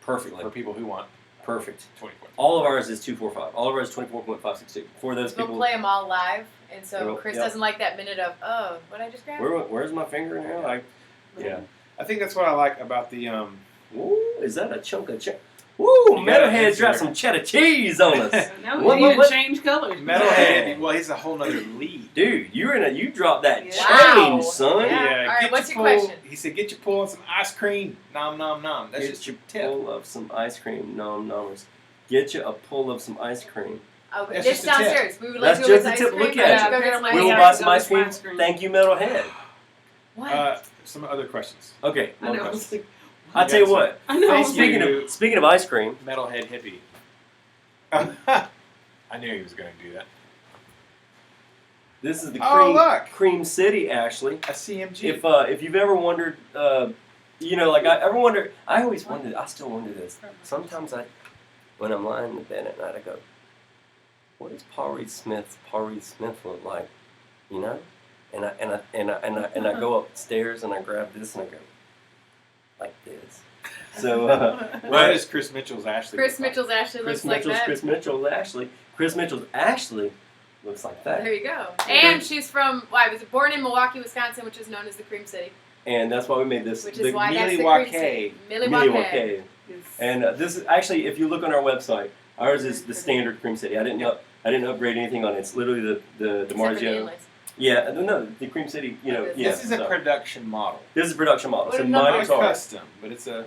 Perfectly.
for people who want
Perfect.
24.
All of ours is 245. All of ours is 24.562. For those
We'll
people,
play them all live, and so
Well,
Chris
yep.
doesn't like that minute of, oh, what did I just grab?
where's my finger now? Yeah.
I think that's what I like about the
Ooh, is that a chunk of cheddar? Woo,
You gotta
Metalhead's
answer
dropped
your-
some cheddar cheese on us.
So now
What-
we need
what-
to change colors.
Metalhead. Well, he's a whole nother lead.
Dude, you dropped that
Yeah.
change,
Wow.
son.
Yeah. All right,
get
what's
your
your
pull.
question?
He said, "Get your pull on some ice cream. Nom nom nom." That's
Get
just
your
your tip.
pull of some ice cream, nom-nommers. Get you a pull of some ice cream.
Oh,
That's
it's
just a tip.
downstairs. We would like
That's
to go
just
get
a
ice
tip.
cream.
Look
but
at
I
it.
should go get some
We
We
ice
will
Yeah,
cream.
buy some
go
ice
get some
cream.
ice cream.
Thank you, Metalhead.
What?
Some other questions.
Okay,
I know.
More
I was
questions.
like,
I'll tell you what.
I know. I was
Thank
like,
you.
Speaking of ice cream,
Metalhead hippie. I knew he was going to do that.
this is the
Oh, look.
Cream City, Ashley.
A CMG.
If you've ever wondered, I always wondered. I still wonder this. Sometimes when I'm lying in bed at night, I go, "What does Paul Reed Smith look like?" You know, and I go upstairs and I grab this and I go like this. So
What does Chris Mitchell's Ashley?
Chris
look like?
Mitchell's Ashley looks like that.
Chris Mitchell's Ashley looks like that.
There you go. And she's from, I was born in Milwaukee, Wisconsin, which is known as the Cream City,
And that's why we made this.
which
the
is why that's the
Milwaukee.
Cream City.
Milwaukee.
Milwaukee.
And this is actually, if you look on our website, ours is the standard Cream City. I didn't upgrade anything on it. It's literally the
Except for the
DiMarzio.
inlays.
Yeah, no, the Cream City. Yeah.
This is a
so-
production model.
This is a production model.
What
So
number
mine
It's
is ours.
custom, but it's a.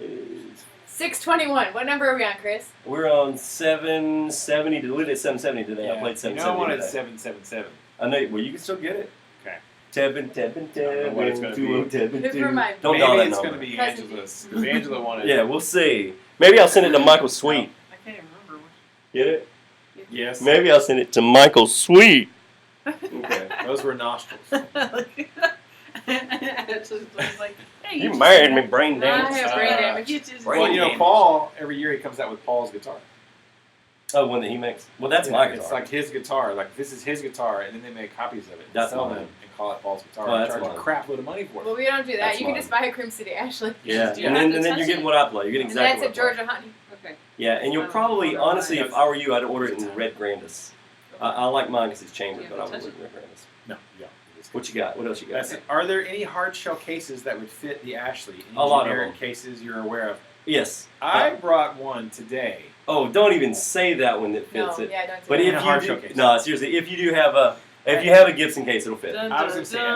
621. What number are we on, Chris?
We're on 770. Look at 770 today. I played 770
I wanted
today.
777.
I know. Well, you can still get it.
Okay.
Tebin,
know what it's gonna be.
20,
For my-
Don't
Maybe
dial that
it's
number.
going to be
Cousin.
Angela's, because Angela wanted.
Yeah, we'll see. Maybe I'll send it to Michael Sweet.
I can't even remember.
Get it?
Yes.
Maybe I'll send it to Michael Sweet.
Okay. Those were nostrils.
It's just like, hey,
You
just-
married me, brain
I
damage.
have brain damage.
You just-
Brain
Well,
damage.
Paul, every year he comes out with Paul's guitar.
Oh, one that he makes. Well, that's
Yeah,
my guitar.
It's like his guitar. Like, this is his guitar, and then they make copies of it.
That's
sell
mine.
them and call it Paul's guitar.
Oh,
and
that's
charge
mine.
a crap load of money for it.
Well, we don't do that.
That's
You can
mine.
just buy a Cream City, Ashley.
Yeah,
Do you
and
have
then
to
you're
touch
getting
it?
what I play. You're getting
And
exactly
that's
what
at
I play.
Georgia Honey.
Okay.
Yeah, and you'll probably, honestly, if I were you, I'd order it in red Grandis. I like mine because it's chambered,
Yeah,
but I would
touch
order it in red Grandis.
No, yeah.
What you got? What else you got?
That's it. Are there any hard shell cases that would fit the Ashley? Any
A lot of
generic
them.
cases you're aware of?
Yes.
I brought one today.
Oh, don't even say that one that
No,
fits it.
yeah, don't do
But
that.
in a
if
hard
you
shell
do,
case.
no, seriously, if you have a Gibson case, it'll fit.
Dun,
I was
dun,
going to say at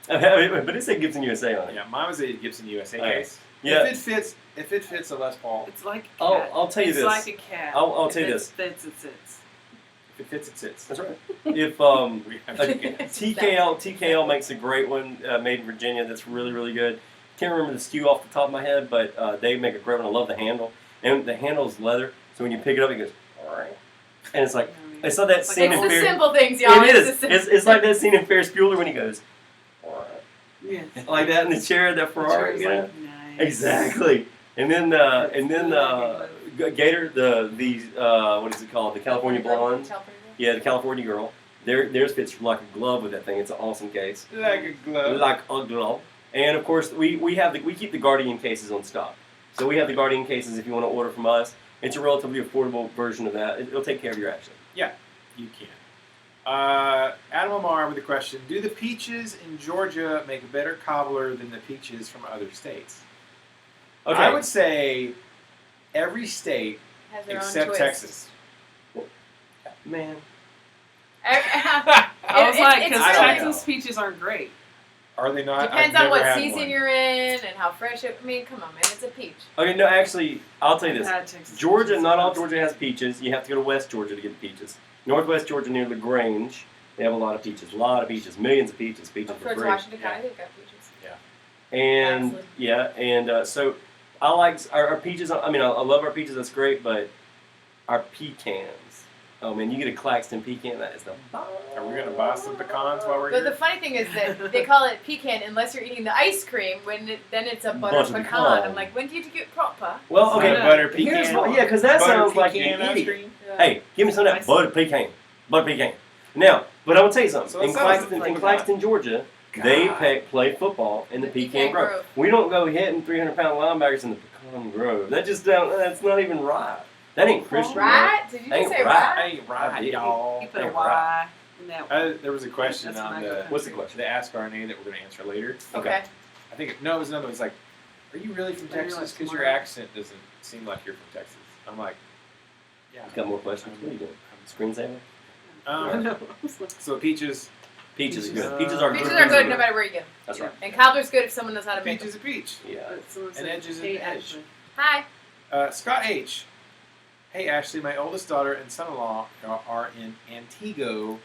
the
dun.
phone.
But it said Gibson USA on it.
Yeah, mine was a Gibson USA
Okay.
case.
Yeah.
If it fits a Les Paul,
It's like a cat.
I'll tell you
it's
this.
like a cat.
I'll
If
tell you
it
this.
Fits, it sits.
if it fits, it sits.
That's right. If
We have to get-
TKL makes a great one made in Virginia that's really, really good. Can't remember the SKU off the top of my head, but they make a great one. I love the handle. And the handle is leather, so when you pick it up, it goes, and it's like, it's not that
It's like
scene
It's
in
the
Ferris.
simple things, y'all.
It
It's
is.
the simple
It's like that scene in Ferris Bueller when he goes,
Yeah.
like that in the chair, that Ferrari.
It's
You know?
like, nice.
Exactly. And then Gator, what is it called? The California Blonde. Yeah, the California Girl. Theirs fits like a glove with that thing. It's an awesome case.
like a glove.
Like a glove. And of course, we keep the Guardian cases on stock. So we have the Guardian cases if you want to order from us. It's a relatively affordable version of that. It'll take care of your action.
You can. Adam Omar with a question: do the peaches in Georgia make a better cobbler than the peaches from other states?
Okay.
I would say every state
Has their
except
own twist.
Texas.
Man.
I was
It's-
like,
it's
because
really-
Texas peaches aren't great.
Are they not?
Depends
I've
on what
never had
season
one.
you're in and how fresh it. I mean, come on, man, it's a peach.
Okay, no, actually, I'll tell you
I've
this.
had Texas
Georgia,
peaches.
not all Georgia has peaches. You have to go to West Georgia to get the peaches. Northwest Georgia near LaGrange, they have a lot of peaches. A lot of peaches. Millions of peaches. Peaches
Of
for
course,
free.
Washington County, they've got peaches.
And
Absolutely.
yeah, and so I like our peaches. I mean, I love our peaches. That's great, but our pecans. Oh man, you get a Claxton pecan. That is the bomb.
Are we gonna buy some pecans while we're
But
here?
the funny thing is that they call it pecan unless you're eating the ice cream. Then it's a butter
Butter
pecan.
pecan.
I'm like, when did you get proper?
Well,
Some
okay.
Yeah.
butter pecan.
Here's what, yeah, because that
butter
sounds like
pecan
an
ice
idiot.
cream.
Hey, give me some of that
Nice.
butter pecan. Butter pecan. Now, but I'm gonna tell you something.
So it
in
sounds
Claxton,
like
in
a
Claxton, Georgia, they
God.
play football in the
The
pecan
pecan
grove.
grove.
We don't go hitting 300-pound linebackers in the pecan grove. That just don't. That's not even right. That ain't Christian.
Right? Did you
Ain't
just say
right.
right?
Ain't right,
Yeah.
y'all.
You put a
Ain't
Y in that one.
There was a question
That's
on
when I go
the
country.
What's the question?
the Ask RNA that we're going to answer later.
Okay.
I think no, it was another one. It's like, are you really from
Are you
Texas?
like
Because your
smart?
accent doesn't seem like you're from Texas. I'm like, yeah.
Got more questions? What are you doing? Screensaver?
Um, so peaches,
Peaches are
Peaches.
good. Peaches are good.
Peaches are good no matter where you get them.
That's right.
And cobbler's good if someone knows how to make
peach
them.
is a peach.
Yeah.
And edge is an
Hey,
edge.
Ashlee.
Hi.
Scott H. Hey Ashley, my oldest daughter and son-in-law are in Antigo,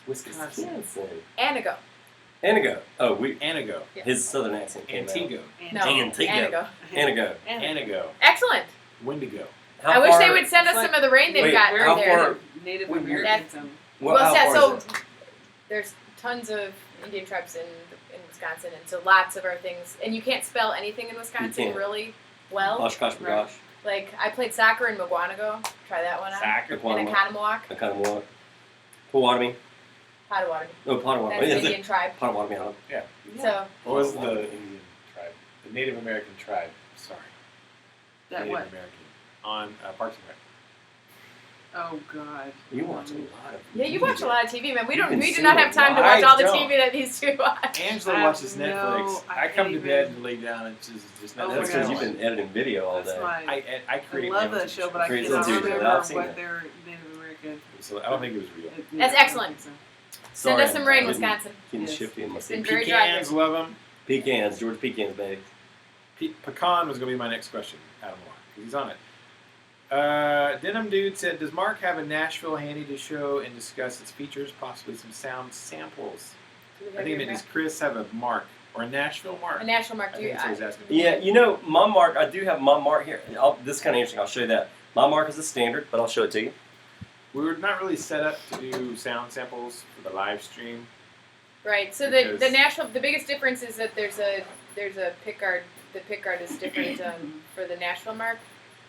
Wisconsin.
Wisconsin.
Anago.
Anago. Oh,
Anago.
Yes.
his southern accent came out.
Antigo.
No.
Antigo.
Anago.
Anago.
Anago.
Excellent.
Wendigo.
How
I wish they
far-
would send us
It's
some of the rain they've
Wait,
got
Where
how
there.
far-
Native
Wait,
Americans. and-
Well, how
yeah,
far
so
is it?
there's tons of Indian tribes in Wisconsin, and so lots of our things. And you can't spell anything in Wisconsin
can't.
really well.
Oshkosh Bagosh.
Like I played soccer in Mugwanago. Try that one out.
Soccer.
And Economawak.
I kind of want Potawatomi.
Potawatomi.
Oh, Potawatomi.
That's an
Yes,
Indian tribe.
Potawatomi. Island.
Yeah.
So
What was the Indian tribe? The Native American tribe. Sorry.
That
Native
what?
American. On Parks and Rec.
Oh God.
You watch a lot of.
yeah, you watch a lot of TV, man. We
You
don't.
can
We do
see
not
a
have time to
lot.
watch all the
I
TV that these two watch.
Angela
I
watches
have
Netflix.
no-
I
I
come to
can't
bed
even-
and lay down and just
Oh
not.
my
That's because
gosh.
you've been editing video all
That's
day.
my.
I create.
I love that
amateurs.
show, but I
Create
cannot
some too,
remember
I've seen
what
it.
they're Native American.
So I don't think it was real.
That's excellent. Send
Sorry,
us some rain,
I'm
Wisconsin.
Getting
Yes.
shifty in my
It's been
seat.
very dry here.
Pecans, love them.
Pecans, Georgia pecans, baby.
Pecan was going to be my next question. Adam Moore, because he's on it. Denim Dude said, does Mark have a Nashville handy to show and discuss its features, possibly some sound samples? I think does Chris have a Mark or a Nashville Mark?
A national mark.
I
Do
think
you?
that's what he's asking.
Yeah, you know, my mark, I do have my mark here. This is kind of interesting. I'll show you that. My mark is a standard, but I'll show it to you.
We were not really set up to do sound samples for the live stream.
Right. So the
Because-
national. The biggest difference is that there's a pickguard. The pickguard is different for the Nashville mark.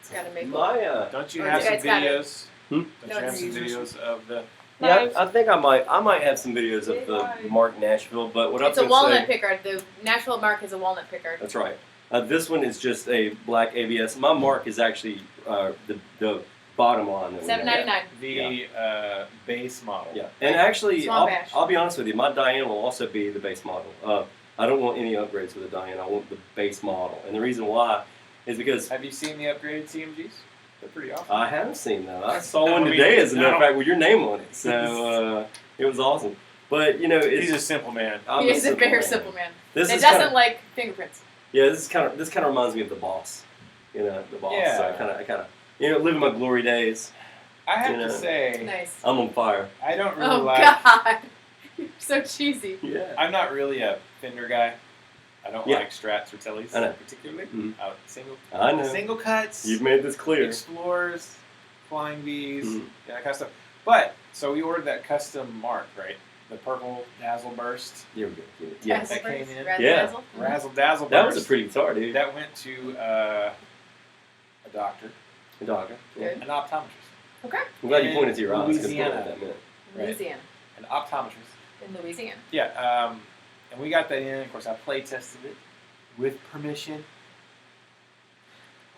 It's got a maple.
My,
Don't you
Oh,
have some
it's got it.
videos?
Hmm?
Don't
No,
you have
it's
some
users.
videos of the...
yeah, I think I might have some videos of the Mark Nashville, but what
It's
I
a
was
walnut
say,
pickguard. The Nashville mark is a walnut pickguard.
that's right. This one is just a black ABS. My mark is actually the bottom line. That we have.
$7.99.
The base model.
Yeah, and actually,
Small bash.
I'll be honest with you. My Diane will also be the base model. I don't want any upgrades with the Diane. I want the base model, and the reason why is because
Have you seen the upgraded CMGs? They're pretty awesome.
I haven't seen them. I saw
No,
one
I mean,
today, as a matter of
no.
fact, with your name on it. So it was awesome. But you know,
He's a
it's
simple man.
I'm
He is a
simple
very
man.
simple man.
This
That
is
doesn't
kinda,
like fingerprints.
yeah. This kind of reminds me of the boss. You know, the boss.
Yeah.
So I kind of living my glory days.
I have
You know.
to say,
Nice.
I'm on fire.
I don't really
Oh
like...
God. You're so cheesy.
Yeah.
I'm not really a Fender guy. I don't
Yeah.
like Strats or Tellys
I know.
particularly.
Mhm.
Single
I know.
single cuts,
You've made this clear.
Explorers, Flying V's,
Mhm.
that kind of stuff. But, so we ordered that custom mark, right? The purple Dazzle Burst.
Here we go. Yes.
That came in.
Razzle
Yeah.
dazzle.
Razzle Dazzle
That
Burst.
was a pretty guitar, dude.
That went to a doctor,
The dogger. Yeah.
Good.
an optometrist.
Okay.
I'm glad you
In
pointed to your eyes because
Louisiana.
what that meant.
Right.
Louisiana.
An optometrist.
In Louisiana.
Yeah, and we got that in. Of course, I play tested it with permission.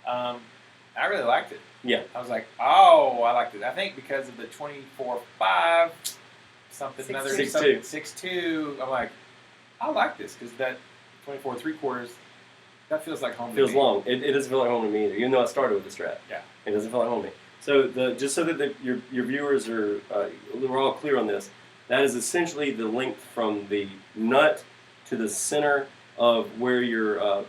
I really liked it.
Yeah.
I was like, oh, I liked it. I think because of the 24.5 something
6'2".
another
6'2".
6'2". I'm like, I like this because that 24 3/4, that feels like home.
It feels
to me.
long. It doesn't feel like home to me either, even though I started with the Strat.
Yeah.
It doesn't feel like home to me. So just so that your viewers are we're all clear on this, that is essentially the length from the nut to the center of where your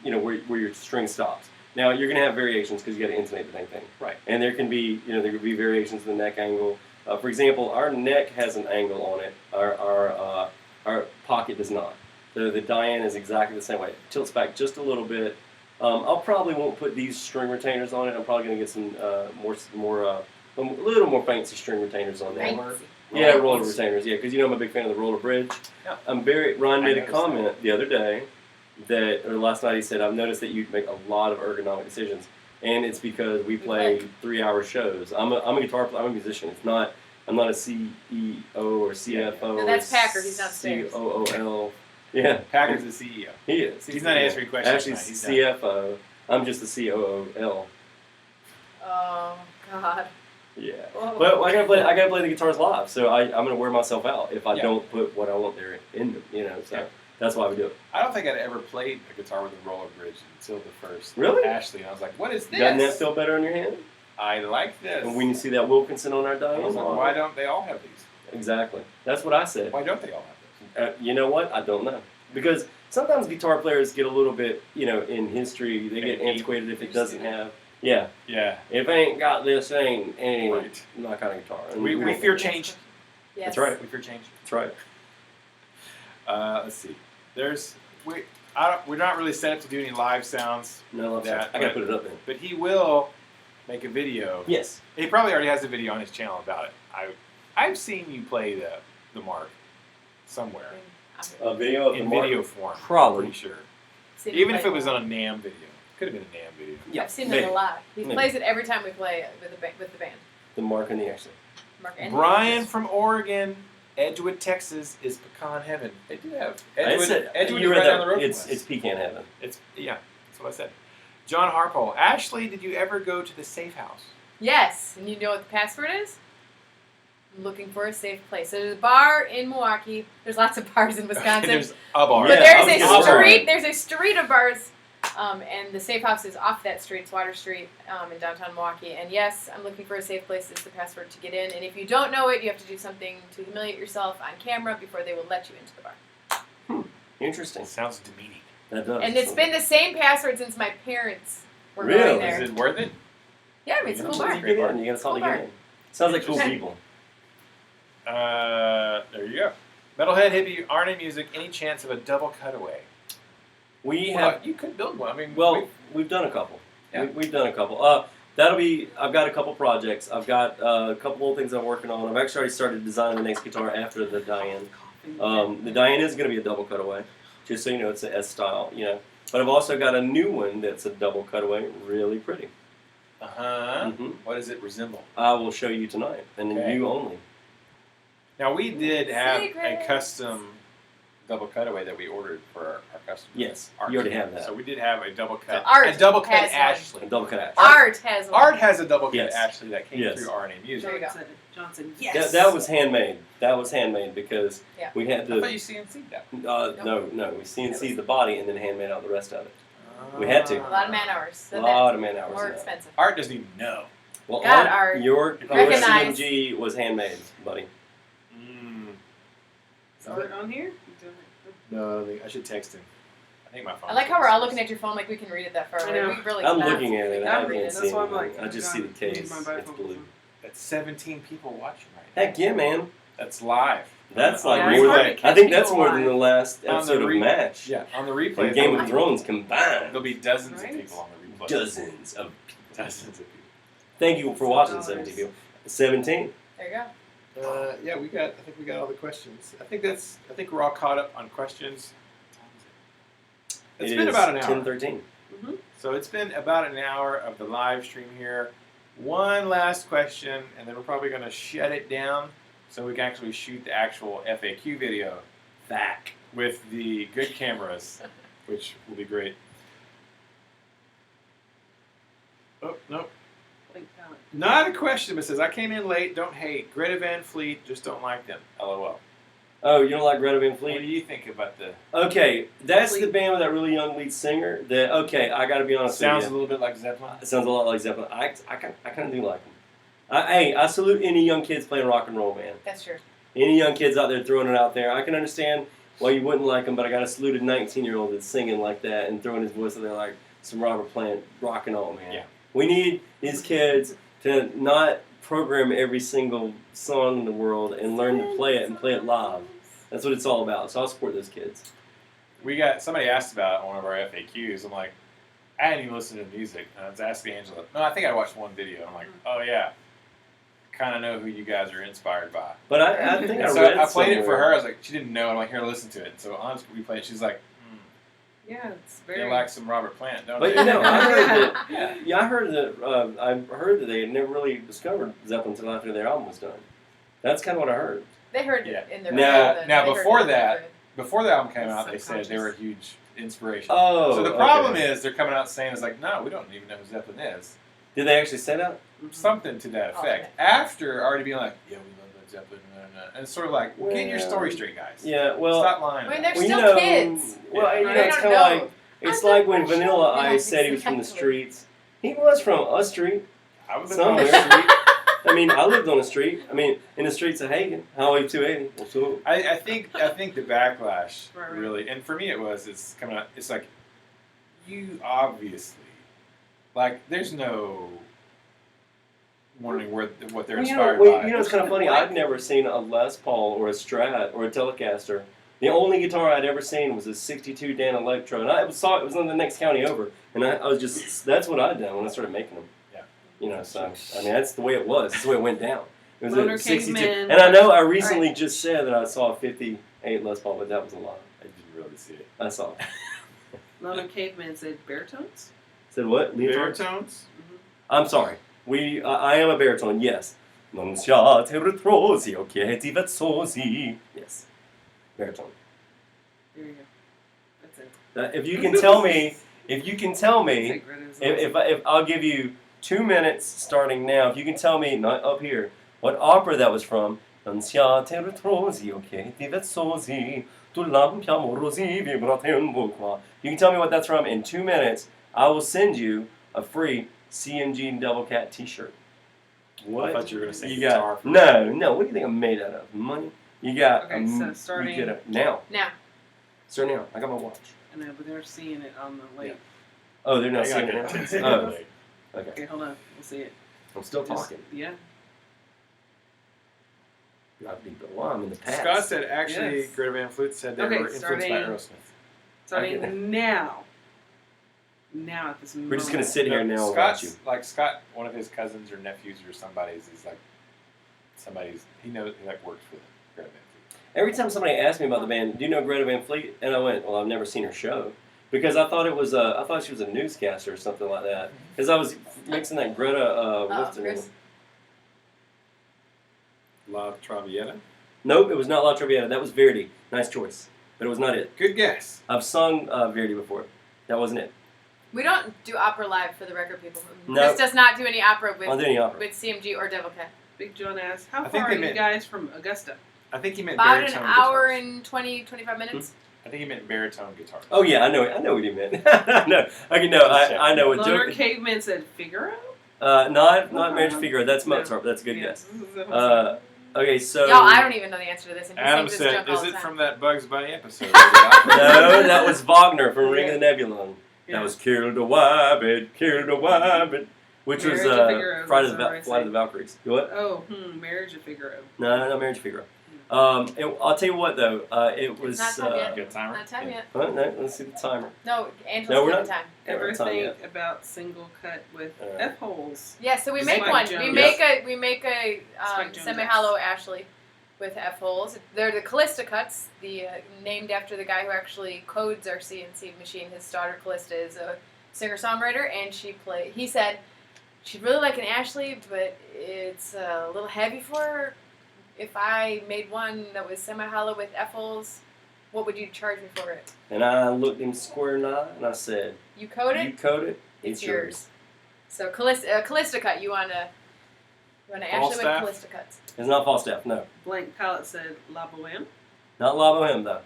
where your string stops. Now you're going to have variations because you got to intonate the dang thing.
Right.
And there can be there could be variations in the neck angle. For example, our neck has an angle on it. Our pocket does not. So the Diane is exactly the same way. It tilts back just a little bit. I'll probably won't put these string retainers on it. I'm probably going to get some a little more fancy string retainers on there.
Fancy.
Yeah, roller retainers. Yeah, because I'm a big fan of the roller bridge.
Yeah.
Ron made a
noticed
comment the other day or last night he said, I've noticed that you make a lot of ergonomic decisions, and it's because we play 3-hour shows. I'm a guitar player. I'm a musician. I'm not a CEO or CFO.
No, that's
or
Packer. He's downstairs.
COOL. Yeah,
Packer's the CEO.
he is.
He's not answering questions.
Actually,
tonight. He's
CFO. I'm just the COOL.
Oh God.
Yeah.
Oh.
But I gotta play the guitars live, so I'm gonna wear myself out if I
Yeah.
don't put what I want there in them. So
Yeah.
that's why we do it.
I don't think I'd ever played a guitar with a roller bridge until the first
Really?
Ashlee. And I was like, what is this?
Doesn't that feel better in your hand?
I like this.
And when you see that Wilkinson on our
I
dial,
was like, why don't they all have these?
exactly. That's what I said.
Why don't they all have those?
You know what? I don't know. Because sometimes guitar players get a little bit, in history, they get antiquated if it doesn't have. Yeah.
Yeah.
If it ain't got this ain't
Right.
my kind of guitar. And
We fear change.
Yes.
That's right.
We fear change.
That's right.
Let's see. We're not really set up to do any live sounds,
No, I'm
That-
sorry. I gotta put it up then.
but he will make a video.
Yes.
He probably already has a video on his channel about it. I've seen you play the mark somewhere
A video of the
in
mark?
video form.
Probably.
Pretty sure.
Seen
Even
him
if it
play
was
a lot.
on a NAM video, could have been a NAM video.
Yeah,
I've seen
maybe.
him a lot. He
Maybe.
plays it every time we play with the band.
The mark and the accent.
Mark and
Brian from Oregon, Edgewood, Texas, is pecan heaven. They do have Edgewood
you
is
read
right down
that.
the road.
It's
from us.
pecan heaven.
That's what I said. John Harpole, Ashlee, did you ever go to the safe house?
Yes, and you know what the password is? I'm looking for a safe place. So there's a bar in Milwaukee. There's lots of bars in Wisconsin.
There's a bar.
But
Yeah, I was
there's
gonna
a
say.
street. There's a street of bars, and the safe house is off that street. It's Water Street in downtown Milwaukee. And yes, I'm looking for a safe place. Is the password to get in. And if you don't know it, you have to do something to humiliate yourself on camera before they will let you into the bar.
Interesting.
Sounds demeaning.
That does.
And it's been the same password since my parents were
Really?
going
Is
there.
it worth it?
Yeah, I mean, it's a cool
Once
bar.
you get in, you gotta solve to
Cool
get
bar.
in. Sounds like cool
Okay.
people.
There you go. Metalhead hippie RNA music. Any chance of a double cutaway?
We
Well,
have.
you could build one. I mean,
Well, we've done a couple.
Yeah.
We've done a couple. That'll be. I've got a couple projects. I've got a couple little things I'm working on. I've actually already started designing the next guitar after the Diane. The Diane is going to be a double cutaway, just so you know, it's an S style. But I've also got a new one that's a double cutaway, really pretty. Mhm.
What does it resemble?
I will show you tonight, and
Okay.
you only.
Now we did have a
Secrets.
custom double cutaway that we ordered for our customers.
Yes,
Art
you already
team.
have that.
So we did have a double cut.
Art
a double cut
has
A
Ashlee.
double cut ash.
Art has one.
Art has a double cut
Yes.
Ashlee that came
Yes.
through RNA music.
There you go.
Johnson, yes.
That was handmade. That was handmade because
Yeah.
we had
I thought
to.
you CNC'd that.
No, we CNC'd the body and then handmade out the rest of it. We had to.
A lot of man hours.
A
So
lot
that's
of man hours.
more
in that.
expensive.
Art doesn't even know.
Well,
God, Art.
your
Recognize.
CMG was handmade, buddy.
Is Art on here?
No, I should text him. I think my phone.
I like how we're all looking at your phone like we can read it that far
I
away.
know.
We really
I'm
cannot.
looking at it.
I'm
I
reading
can't
it.
see
That's why I'm
anything.
like,
I just
God,
see the
I need
case.
my
It's
bifocals.
blue.
That's 17 people watching right
Heck yeah, man.
That's live.
That's like
Yeah,
more
it's hard
than.
to
I think
catch
that's
people
more than the last
On the
episode of
re-
Match.
Yeah, on the replay.
And Game of Thrones combined.
There'll be dozens
Right?
of people on the replay.
Dozens of.
Dozens of
Thank you for watching,
$6.
17 people. 17.
There you go.
people. Yeah, I think we got all the questions. I think we're all caught up on questions. It's been about an hour.
10:13.
So it's been about an hour of the live stream here. One last question, and then we're probably going to shut it down so we can actually shoot the actual FAQ video back with the good cameras, which will be great. Oh, nope.
Blank palette.
Not a question, but says, I came in late, don't hate. Greta Van Fleet, just don't like them. LOL.
Oh, you don't like Greta Van
What
Fleet?
do you think about the...
Okay, that's the
Fleet.
band with that really young lead singer. That okay, I got to be honest
Sounds
with
a
you.
little bit like Zeppelin.
It sounds a lot like Zeppelin. I kind of do like them. I salute any young kids playing rock and roll, man.
That's true.
Any young kids out there throwing it out there. I can understand why you wouldn't like them, but I got to salute a 19-year-old that's singing like that and throwing his voice out there like some Robert Plant rock and roll, man.
Yeah.
We need these kids to not program every single song in the world and learn to play it and play it live. That's what it's all about. So I'll support those kids.
Somebody asked about one of our FAQs. I'm like, I hadn't even listened to music. And I was asking Angela. No, I think I watched one video. I'm like, oh yeah, kind of know who you guys are inspired by.
But I think
And
I
so
read
I played it for
somewhere-
her. I was like, she didn't know. I'm like, here, listen to it. So honestly, we played it. She's like,
Yeah, it's
they
very.
like some Robert Plant, don't
But
they?
you know, I heard that. Yeah, I heard that they had never really discovered Zeppelin until after their album was done. That's kind of what I heard.
They heard
Yeah.
it in their
Now-
radio,
now
they heard
before
it in their
that-
radio.
Before the album came
It's
out, they said they were a huge inspiration.
Oh,
So the problem is they're coming out saying it's like, no, we don't even know who Zeppelin is.
Did they actually say that?
Something to that
Oh,
effect.
okay.
After already being like, yeah, we love Led Zeppelin, and it's sort of like, get your
Well,
story straight, guys.
Yeah. Well,
Stop lying.
I mean,
about
they're
it.
you
still
know,
kids.
Well,
Yeah.
you know,
They
it's
don't
kind of
know.
like it's
I'm
like when
not
Vanilla
sure.
Ice said he was from the
Exactly.
streets. He was from a street.
I was
Somewhere.
on the street.
I mean, I lived on a street. I mean, in the streets of Hagen, Highway 280. Well, so,
I think the backlash
Right.
really, and for me it's coming out. It's like you obviously like. There's no wondering what they're
well,
inspired by.
you know, it's kind of funny. I've never seen a Les Paul or a Strat or a Telecaster. The only guitar I'd ever seen was a '62 Dan Electro, and it was on the next county over. And I was just that's what I'd done when I started making them.
Yeah.
You know, so I mean that's the way it was. That's the way it went down. It was
Loner
a '62,
Caveman.
and I know I recently just said that I saw a '58 Les Paul, but that was a lie.
I didn't really see it.
I saw. It.
Lona Caveman said baritones.
Said what? Leotard?
Baritones.
I'm sorry. I am a baritone. Yes. Non siate ritrosi, occhieti vezzosi. Yes. Baritone.
There you go. That's it.
If you can tell me,
Take Greta's
if I'll give you 2 minutes starting now, if you can tell me, not up here, what opera that was from, non siate ritrosi, occhieti vezzosi, tu lampia morosi vibratembo qua. You can tell me what that's from in 2 minutes, I will send you a free CMG Devilcat t-shirt. What?
I thought you were going to say
You
guitar.
got no. What do you think I'm made out of? Money? You got
Okay, so starting-
you get a, now.
Now.
Start now. I got my watch.
I know, but they're seeing it on the lake.
Oh, they're not
I
seeing
got
it
it.
now.
It's
Oh,
late.
okay.
Okay, hold on. We'll see it.
I'm still
Just-
talking.
Yeah.
Well, I'm in the past.
Scott said actually,
Yes.
Greta Van Fleet said they
Okay,
were influenced by
starting-
Aerosmith.
Starting
Okay.
now. Now at this moment.
We're just gonna sit here now and watch you.
Scott, one of his cousins or nephews or somebody's is like he knows he like works with Greta Van Fleet.
Every time somebody asks me about the band, do you know Greta Van Fleet? And I went, well, I've never seen her show. Because I thought I thought she was a newscaster or something like that. Because I was mixing that Greta, what's her name?
Chris.
La Traviata.
Nope, it was not La Traviata. That was Verdi. Nice choice. But it was not it.
Good guess.
I've sung Verdi before. That wasn't it.
We don't do opera live for the record, people.
No.
Chris does not do any opera
I'll do any opera.
with CMG or Devilcat.
Big John asked, how
I think
far are
they
you
meant-
guys from Augusta?
I think he meant
About an
baritone
hour
guitars.
and 20, 25 minutes.
I think he meant baritone guitar.
Oh yeah, I know what you meant. No, okay, no, I know what
Loner
joke.
Caveman said Figaro?
Not Marriage Figure. That's Mozart. That's a good guess. Okay, so
Y'all, I don't even know the answer to this, and he
Adam
sings this
said,
joke all
"Is
the
it
time.
from that Bugs Bunny episode?"
no, that was Wagner from Ring of the Nebulon. That was Killed a Wabbit, which was
Marriage of Figaro,
Flight
that's
of
what I
the Valkyries. You what?
Oh, Marriage of Figaro.
No, not Marriage of Figaro. I'll tell you what though, it was.
It's not time yet.
Good timer.
Not time yet.
No, let's see the timer.
No,
No,
Angela's
we're
taking
not.
time.
Ever
Time
think
yet.
about single cut with
Alright.
F-holes?
Yeah, so we
Just
make
like
one.
Jones.
We make a
Spike Jones
semi-hollow Ashlee with F-holes. They're the Callista cuts, named after the guy who actually codes our CNC machine. His daughter Callista is a singer-songwriter, and he said she'd really like an Ashlee, but it's a little heavy for her. If I made one that was semi-hollow with F-holes, what would you charge me for it?
And I looked him square in the eye and I said,
You code
"You
it,
code it,
it's yours." So Callista cut. You wanna Ashley with
Falstaff?
Callista cuts.
It's not Falstaff, no.
Blank palette said La Boheme.
Not La Boheme, though.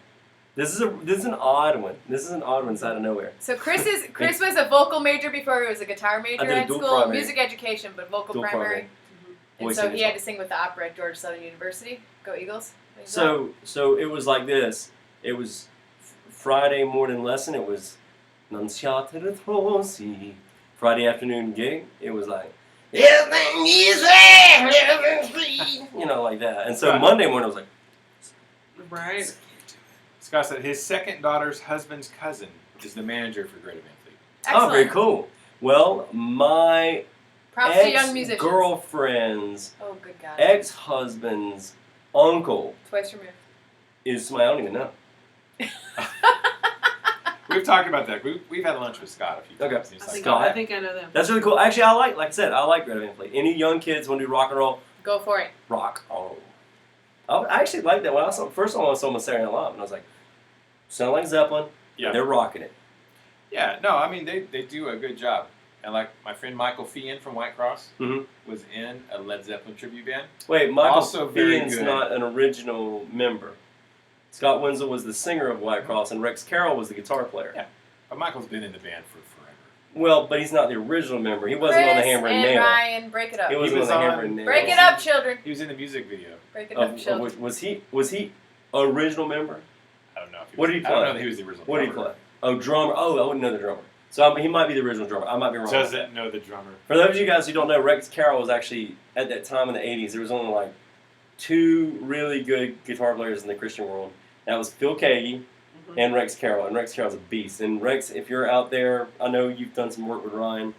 This is an odd one. This is an odd one. It's out of nowhere.
So Chris was a vocal major before he was a guitar major
I did a
at
dual
school,
primary.
music education, but vocal
Dual
primary.
primary.
And
Voice
so
singing
he had
song.
to sing with the opera at Georgia Southern University. Go Eagles!
So it was like this. It was Friday morning lesson. It was Nunciata Rosi. Friday afternoon gig. It was like, you know, like that. And so
Right.
Monday morning I was like,
Right.
Scott said his second daughter's husband's cousin is the manager for Greta Van Fleet.
Excellent.
oh, very cool. Well, my
Props to young musicians.
ex-girlfriend's
Oh, good God.
ex-husband's uncle
Twice removed.
is somebody I don't even know.
We've talked about that. We've had lunch with Scott a few
Okay.
times. He's
I
like,
think,
Scott.
I think I know them.
That's really cool. Actually, like I said, I like Greta Van Fleet. Any young kids want to do rock and roll,
Go for it.
rock on. I actually like that. When I saw first time I saw them on Saturday Night Live, and I was like, sound like Zeppelin.
yeah.
They're rocking it.
Yeah, no, I mean, they do a good job. And like my friend Michael Feehan from White Cross
Mhm.
was in a Led Zeppelin tribute band.
Wait, Michael
Also very
Feehan's
good.
not an original member. Scott Wenzel was the singer of White Cross, and Rex Carroll was the guitar player.
Yeah. But Michael's been in the band for forever.
Well, but he's not the original member. He wasn't on the
Chris
Hammer and
and
Nail.
Ryan, break it up.
He wasn't
was
on the
on-
Hammer and Nail.
Break it up, children.
He was in the music video.
Break it up,
Of
children.
which, was he original member?
I don't know if he
What
was,
did he
I don't
play?
know that he was the original
What did he
drummer.
play? Oh, drummer. Oh, I wouldn't know the drummer. So he might be the original drummer. I might be wrong.
Doesn't know the drummer.
For those of you guys who don't know, Rex Carroll was actually, at that time in the 80s, there was only like two really good guitar players in the Christian world. That was Phil Kagi
Mhm.
and Rex Carroll. And Rex Carroll's a beast. And Rex, if you're out there, I know you've done some work with Ryan.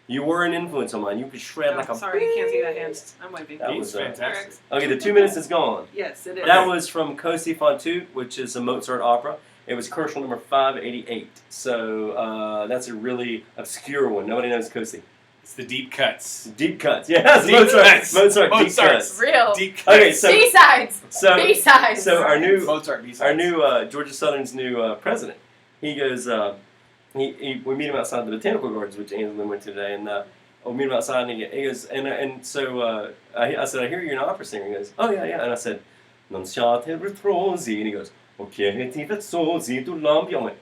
You were an influence on mine. You could shred
Oh,
like a
sorry, you can't see that hand. I'm waving.
That
He's
was,
fantastic.
Okay, the 2 minutes is gone.
Yes, it is.
That was from Cosi fan tutte, which is a Mozart opera. It was commercial number 588. So that's a really obscure one. Nobody knows Cosi.
It's the deep cuts.
Deep cuts. Yes,
Deep
Mozart.
cuts.
Mozart. Deep
Mozart.
cuts.
Real.
Deep cuts.
Okay, so
B-sides.
so
B-sides.
so our new
Mozart B-sides.
our new Georgia Southern's new president. He goes. We meet him outside the botanical gardens, which Angela went to today, and we meet him outside, and he goes, and so I said, I hear you're an opera singer. He goes, oh yeah, and I said, non siate ritrosi, and he goes, okay, ti vezzosi tu lampi. I went,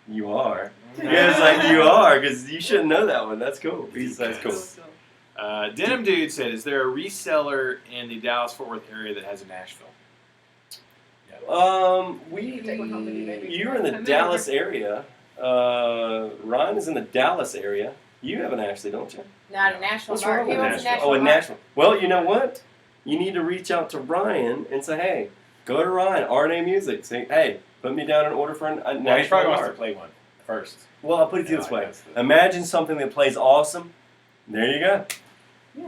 you are. Yeah, it's like you are, because you shouldn't know that one. That's cool. That's cool.
Denim Dude said, is there a reseller in the Dallas-Fort Worth area that has a Nashville?
You can take one home with you, maybe.
You're in the Dallas area. Ryan is in the Dallas area. You have an Ashley, don't you?
Not a Nashville
What's
mark.
wrong
He
with
wants a
Nashville?
Nashville
Oh, in
mark.
Nashville. Well, you know what? You need to reach out to Ryan and say, hey, go to Ryan, RNA Music. Say, hey, put me down an order for a
Well, he
Nashville
probably wants to
mark.
play one first.
Well, I'll put it to you
Yeah,
this
I
way.
guess that-
Imagine something that plays awesome. There you go.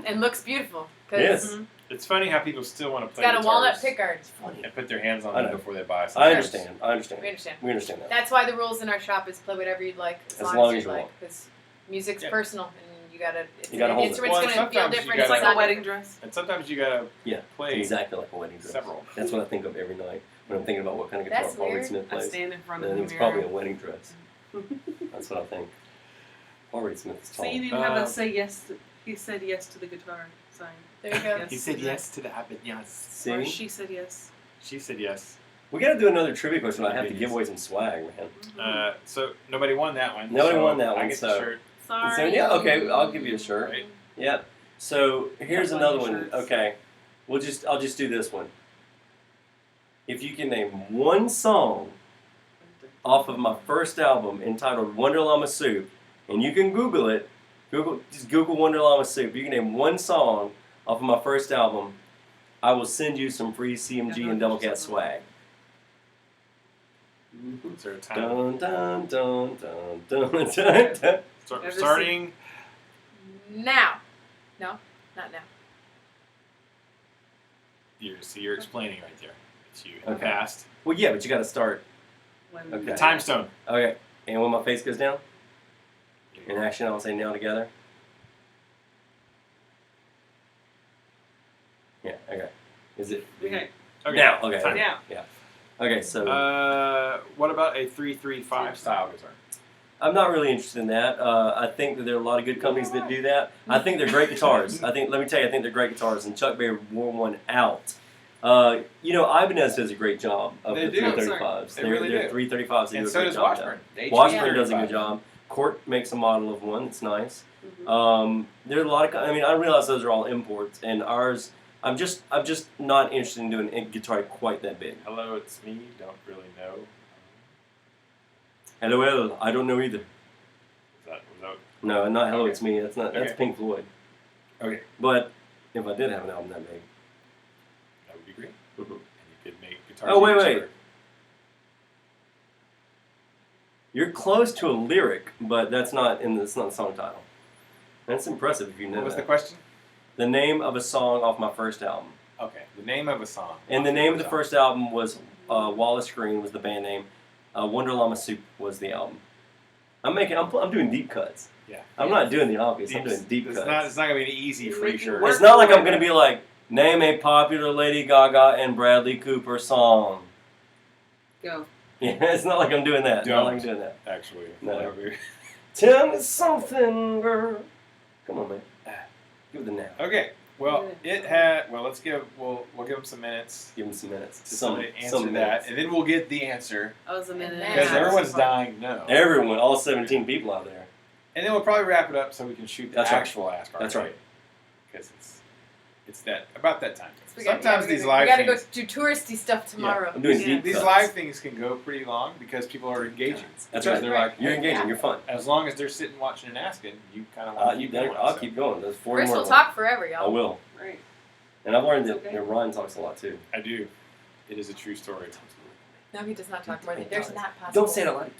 And looks beautiful. 'Cause
Yes.
It's funny how people still want to
It's
play
got a walnut
guitars
pickguard.
and put their hands on
I
them
know.
before they buy
I
something.
understand. I understand.
We understand.
We understand that.
That's why the rules in our shop is play whatever you'd like as long
long
as
as
you'd
you
like.
want.
Because music's
Yeah.
personal and you gotta. It's
You gotta
an
hold it.
instrument's
Well,
gonna feel
sometimes you
different.
gotta-
It's
Like
not
a wedding
different.
dress.
And sometimes you gotta
Yeah,
play
exactly like a wedding dress.
several.
That's what I think of every night when I'm thinking about what kind of guitar
That's
Paul Reed
weird.
Smith
I
plays.
stand in front
I
of the
think it's probably a
mirror.
wedding dress. That's what I think. Paul Reed Smith is
So
tall.
you didn't have
Uh,
to say yes. He said yes to the guitar sign.
There you go.
Yes.
He said yes to the happiness.
See?
Or she said yes.
She said yes.
We got to do another trivia question. I have to
Yes.
give away some swag, man.
So nobody won that one.
Nobody
so
won that
I
one,
get
so-
the shirt.
Sorry.
So, yeah, okay, I'll give you a shirt.
Right?
Yep. So here's
Got
another
one
one.
shirts.
Okay, I'll just do this one. If you can name one song off of my first album entitled Wonder Llama Soup, and you can Google it, just Google Wonder Llama Soup. You can name one song off of my first album, I will send you some free CMG and Devilcat swag.
Is there a time?
Dun dun dun dun dun dun dun.
Ever
Starting.
Now. No, not now.
You're explaining right there. It's you. In the
Okay.
past.
Well, yeah, but you got to start.
When
Okay.
The time stone.
Okay, and when my face goes down, in action, I'll say now together. Yeah. Okay. Is it?
Okay.
Okay.
Now. Okay.
Time.
Now.
Okay. So
What about a 3-3-5 style guitar?
I'm not really interested in that. I think that there are a lot of good companies that do that. I think they're great guitars. Let me tell you, I think they're great guitars, and Chuck Berry wore one out. Ibanez does a great job of
They
the
do.
335s.
They really
they're
do.
335s. They
And
do a
so
great
does
job
Washburn.
with that. Washburn does a good job. Court makes a model of one. It's nice. There's a lot of. I mean, I realize those are all imports, and ours. I'm just not interested in doing a guitar quite that big.
Hello, it's me. Don't really know.
Hello, I don't know either.
Was that
No, not hello,
Okay.
it's me. That's
Okay.
Pink Floyd.
Okay.
But if I did have an album that big,
That would be great.
Mhm.
And you could make guitars.
Oh, wait,
even
wait.
cheaper.
you're close to a lyric, but that's not the song title. That's impressive if you know
What was
that.
the question?
The name of a song off my first album.
Okay, the name of a song.
And the name of the first album was Wallace Green was the band name. Wonder Llama Soup was the album. I'm doing deep cuts.
Yeah.
I'm not doing the obvious. I'm doing deep cuts.
It's not going to be easy for you, sure.
It's not like I'm going to be like, name a popular Lady Gaga and Bradley Cooper song.
Go.
Yeah, it's not like I'm doing that.
Don't.
Not like I'm doing that.
Actually,
No.
that would be-
Tell me something, girl. Come on, man. Give it the now.
Okay. Well, it had. Well, we'll give them some minutes
Give him some minutes.
to somebody answer that, and then we'll get the answer
I was a minute.
And
because
then-
everyone's dying to know.
Everyone, all 17 people out there.
And then we'll probably wrap it up so we can shoot the
That's right.
actual Ask RNA.
That's right.
Because it's about that time.
We
Sometimes these live
we gotta
things,
go do touristy stuff tomorrow.
I'm doing
Yeah.
deep
these
cuts.
live things can go pretty long because people are engaging.
That's
Because
right.
they're like,
You're engaging. You're fun.
as long as they're sitting watching and asking, you kind of want to keep going.
I'll
so.
keep going. There's 4
Chris
more.
will talk forever, y'all.
I will.
Right.
And I've learned that
Okay.
Ryan talks a lot too.
I do. It is a true story.
No, he does not talk more than. There's not possible.
Don't say it aloud.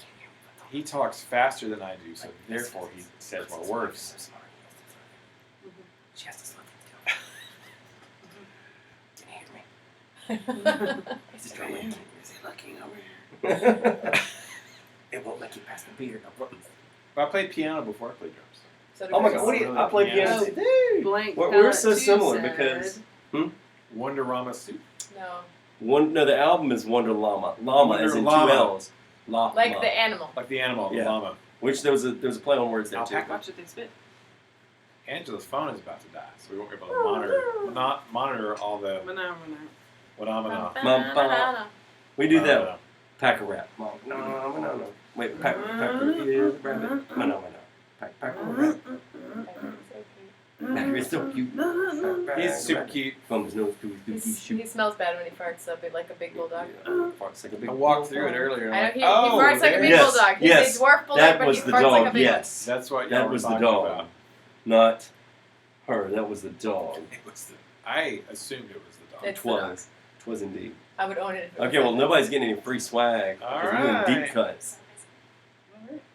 He talks faster than I do, so therefore he says more words.
She has to slow things down. Can you hear me? He's just trying to
Is he looking over here?
It won't let you pass the beer.
But I played piano before I played drums.
So do
Oh my
Chris.
god, what do you? I play piano.
Oh,
too. Dude.
Blank.
We're so
palette
similar
said-
because
Wonderama Soup.
No,
the album is Wonder Llama. Llama
Wonder
as in
Llama.
2 L's. Llama.
like the animal.
Like the animal, the
Yeah.
llama.
Which there was a play on words there too.
Alpaca.
Watch it, they spit.
Angela's phone is about to die, so we won't be able to monitor all the
Manana.
phenomena.
We do that. Pack a rap. No. Wait, pack is rabbit. No. Pack a rap. Packer is so cute.
He's super cute.
From his nose to his dookie
He
shoot.
smells bad when he farts up, like a big bulldog.
Farts like a big
I walked through it earlier.
I know
like,
he
oh,
farts like a big
Yes,
bulldog. He's
yes,
a dwarf bulldog,
That
but
was
he
the
farts
dog.
like a big
Yes,
That's what y'all
that
were
was the
talking
dog,
about.
not her. That was the dog.
It was I assumed it was the dog.
It's-
Twas indeed.
I would own it. If it was
Okay, well
like
nobody's getting any free swag.
All
because we're doing deep
right.
cuts.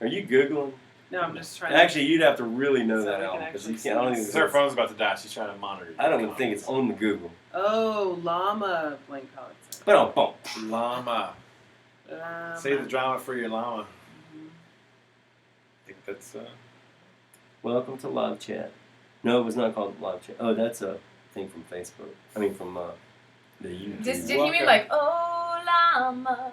Are you googling?
No, I'm just trying.
Actually, you'd have to really know
So
that
we can
album because
actually
you can't. I don't even.
Because her phone's about to die. She's trying to monitor you.
I don't even think it's on the Google.
Oh, llama blank palette.
But oh, boom.
Llama. Save the drama for your llama.
Mhm.
I think that's.
Welcome to live chat. No, it was not called live chat. Oh, that's a thing from Facebook. I mean, from the YouTube.
Did he mean like, oh, llama,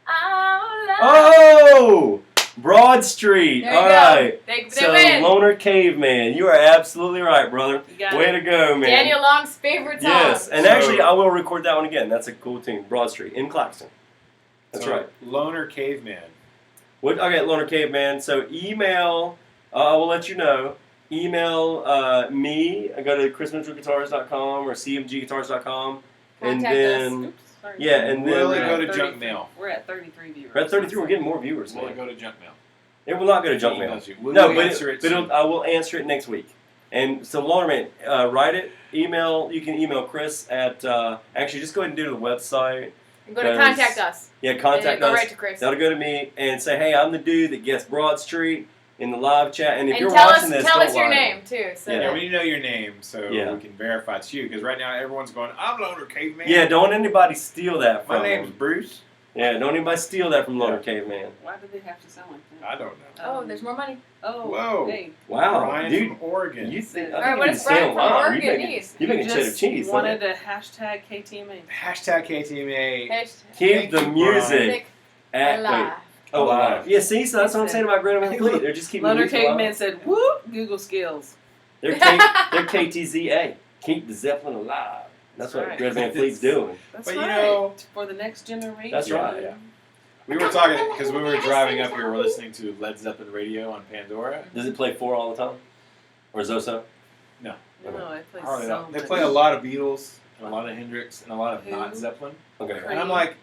oh, llama?
Oh, Broad Street.
There you
All
go.
right.
They
So,
win.
Loner Caveman, you are absolutely right, brother.
You got
Way
it.
to go, man.
Daniel Long's favorite song.
Yes, and
So-
actually, I will record that one again. That's a cool tune. Broad Street in Claxton. That's
so,
right.
Loner Caveman.
Okay, Loner Caveman. So email. I will let you know. Email me. Go to chrismitchellguitars.com or cmgguitars.com, and
Contact
then
Oops, sorry.
yeah, and then
Will it
We're
go
at
to
33
junk mail?
We're at 33 viewers.
we're at 33. We're getting more viewers,
Will it
man.
go to junk mail?
It will not go to junk
He
mail.
emails you. Will
No,
you
but,
answer it
but
soon?
I will answer it next week. And so, Loner Man, write it. Email. You can email Chris at. Actually, just go ahead and do it to the website.
And go to
Because-
contact us.
Yeah,
And
contact
go
us.
right to Chris.
That'll go to me and say, hey, I'm the dude that gets Broad Street in the live chat. And if
And
you're
tell
watching
us,
this,
tell
don't
us your
lie.
name too. So
Yeah,
Yeah,
that-
we need to know your name so
Yeah.
we can verify it's you. Because right now everyone's going, I'm Loner Caveman.
Yeah, don't anybody steal that from
My name's
him.
Bruce.
Yeah, don't anybody steal that from Loner Caveman.
Why do they have to sound like that?
I don't know.
oh, there's more money.
Oh,
Whoa.
hey.
Wow,
Brian
dude.
from Oregon.
You think,
All
I
right,
think
what
you
does
can stay
Brian from
alive.
Oregon
You
need?
You're making cheddar
just
cheese.
wanted a hashtag KTMA.
Hashtag KTMA.
Keep
Thank
the
you,
music
Music
at. Wait,
alive.
Oh,
Alive.
Yeah, see, so that's what I'm saying about Greta Van Fleet. They're just keeping
Leonard
music alive.
Caveman said, "Whoop, Google skills."
They're KTZA. Keep the Zeppelin alive. That's what
right.
Greta Van Fleet's doing.
That's
But,
right.
you know-
for the next generation.
That's right.
Yeah. We were talking because when we were driving up here, we're listening to Led Zeppelin radio on Pandora.
Does it play 4 all the time? Or Zoso?
No, I play
Hardly
so
not. They
much.
play a lot of Beatles and a lot of Hendrix and a lot of
Who?
not Zeppelin.
Okay.
And I'm like,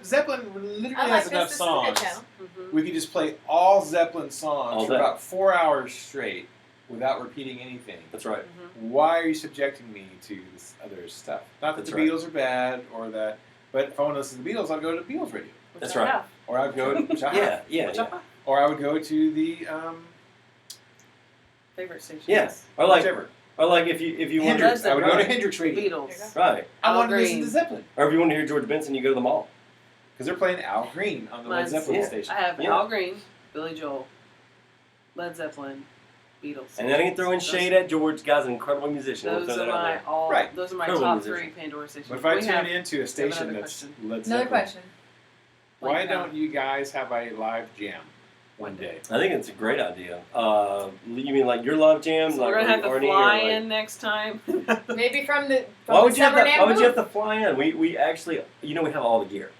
Zeppelin literally
I like
has
this.
enough
This is a good
songs.
channel.
Mhm.
We could just play all Zeppelin songs
All
for
day.
about 4 hours straight without repeating anything.
That's right.
Mhm.
Why are you subjecting me to this other stuff? Not that
That's
the
right.
Beatles are bad or that, but if I want to listen to the Beatles, I'd go to Beatles radio,
Which
That's
I
right.
have.
or I'd go to which I have.
Yeah, yeah,
Which I
yeah.
have.
Or I would go to the
Favorite stations.
Yes. Or like,
whichever.
if you want
Hendrix. I would go to
right.
Hendrix
The
radio.
Beatles.
Right.
I
Al
want to listen
Green.
to Zeppelin
Or if you want to hear George Benson, you go to the mall.
because they're playing Al Green on the Led
Mine's-
Zeppelin
Yeah.
station.
I have
Yeah.
Al Green, Billy Joel, Led Zeppelin, Beatles.
And that ain't throwing
Those-
shade at George. Guy's an incredible musician. We'll
Those
throw
are
that out
my
there.
all.
Right.
Those are my
Incredible
top
musician.
3 Pandora stations.
But if I
We
tune
have
into a station
another
that's
question.
Led
Another
Zeppelin,
question.
why
Like,
don't you guys have a live jam one day?
I think it's a great idea. You mean like your love jam?
So
like
we're gonna have to
RNA, or
fly
like-
in next time.
Maybe from the
Why would you have
summer
to? Why would you have
booth.
to fly in? We actually, we have all the gear.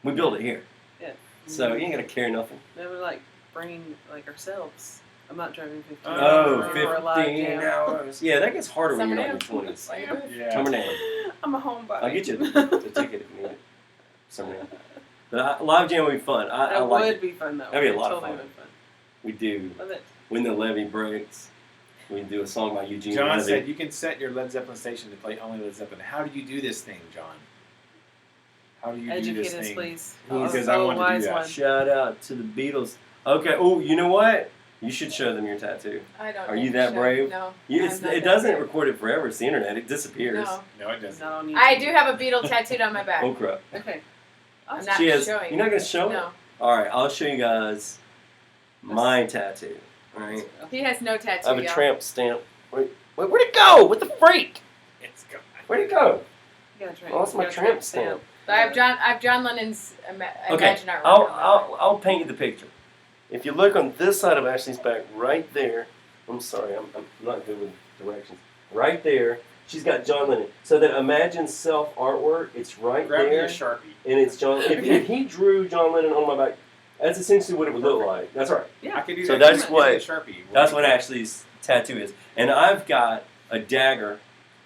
We build it here,
Yeah.
so you ain't gotta carry nothing.
They were like bringing like ourselves. I'm not driving 15
Oh,
hours for a live
15
jam.
hours. Yeah, that gets harder when
Summer
you're not in your
Jam.
20s.
Like a booth.
Yeah.
Summer Jam.
I'm a homebody.
I'll get you the ticket if you need it. Summer Jam. But live jam would be fun. I
That
like
would
it.
be fun though.
That'd be a
It
lot of
totally
fun.
would be fun.
We do.
Love it.
When the levee breaks, we do a song by Eugene
John
Levy.
said you can set your Led Zeppelin station to play only Led Zeppelin. How do you do this thing, John? How do you do
Educate
this
us,
thing?
please.
Because
Oh,
I want to do
wise
that.
one.
Shout out to the Beatles. Okay. Oh, you know what? You should show them your tattoo.
I don't
Are
know
you
for
that
sure.
brave?
No.
You,
I'm not
it
that
doesn't
brave.
record it forever. It's the internet. It disappears.
No.
No, it
It's
doesn't.
not on YouTube.
I do have a beetle tattooed on my back.
Oh crap.
Okay.
I'm not
She has.
showing.
You're not gonna show it.
No.
All right. I'll show you guys my tattoo. All right.
He has no tattoo.
I have a
y'all.
tramp stamp. Wait, where'd it go? What the freak?
It's gone.
Where'd it go?
You gotta try-
Oh, that's
you
my
gotta
tramp stamp.
So I have John Lennon's
Okay,
Imagine Artwork.
I'll paint you the picture. If you look on this side of Ashlee's back, right there. I'm sorry, I'm not good with directions. Right there, she's got John Lennon. So that Imagine Self artwork, it's right
Grab me
there,
a Sharpie.
and it's John. If he drew John Lennon on my back, that's essentially what it would look like. That's right.
Yeah.
I could do
So
that.
that's
Give me
what-
a Sharpie.
That's what Ashley's tattoo is. And I've got a dagger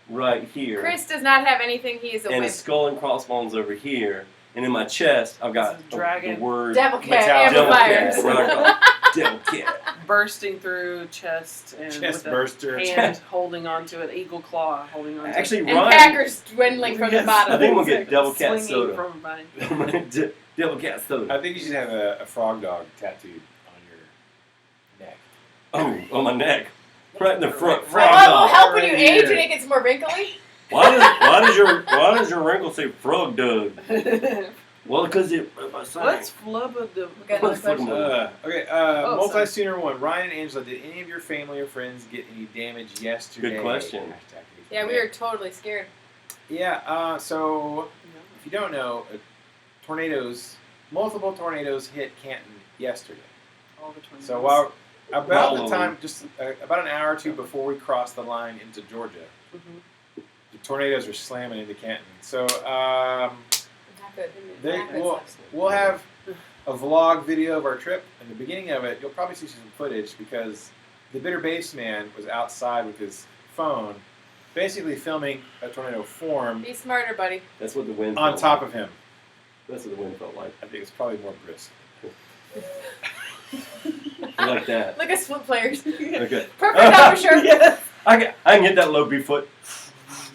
right here,
Chris does not have anything. He is a
and a
wimp.
skull and crossbones over here, and in my chest I've got
This is a dragon.
the word
Devilcat
Metallic.
amplifiers.
Devilcat. Devilcat.
Bursting through chest and
Chest
with
burster.
a hand holding onto it, eagle claw holding onto
Actually,
it.
And
Ryan.
Packers dwindling from the
Yes.
bottom.
I think we'll get Devilcat
Swinging
soda.
from behind.
Devilcat soda.
I think you should have a frog dog tattooed on your neck.
Oh, on my neck, right in the front.
Well,
Frog
what will
dog.
help when you
Right
age
here.
and it gets more wrinkly?
Why does your wrinkle say frog dog? Well, because it.
What's flubba the?
We got another question.
Okay,
Oh,
multi-tuner one. Ryan and Angela, did any of your family or friends get any damage yesterday?
Good question.
Hashtag
Yeah, we were totally scared.
Yeah, so if you don't know, multiple tornadoes hit Canton yesterday.
All the tornadoes.
So while about
Wow.
the time, just about an hour or two before we crossed the line into Georgia,
Mhm.
the tornadoes were slamming into Canton. So
Not good.
they,
Not good
we'll,
stuff.
we'll have a vlog video of our trip. In the beginning of it, you'll probably see some footage because the bitter bass man was outside with his phone, basically filming a tornado form
Be smarter, buddy.
That's what the wind.
on
felt
top
like.
of him.
That's what the wind felt like.
I think it's probably more brisk.
You like that?
Look at flip players.
Okay.
Perfect cover shirt.
Yes. I can hit that low B foot.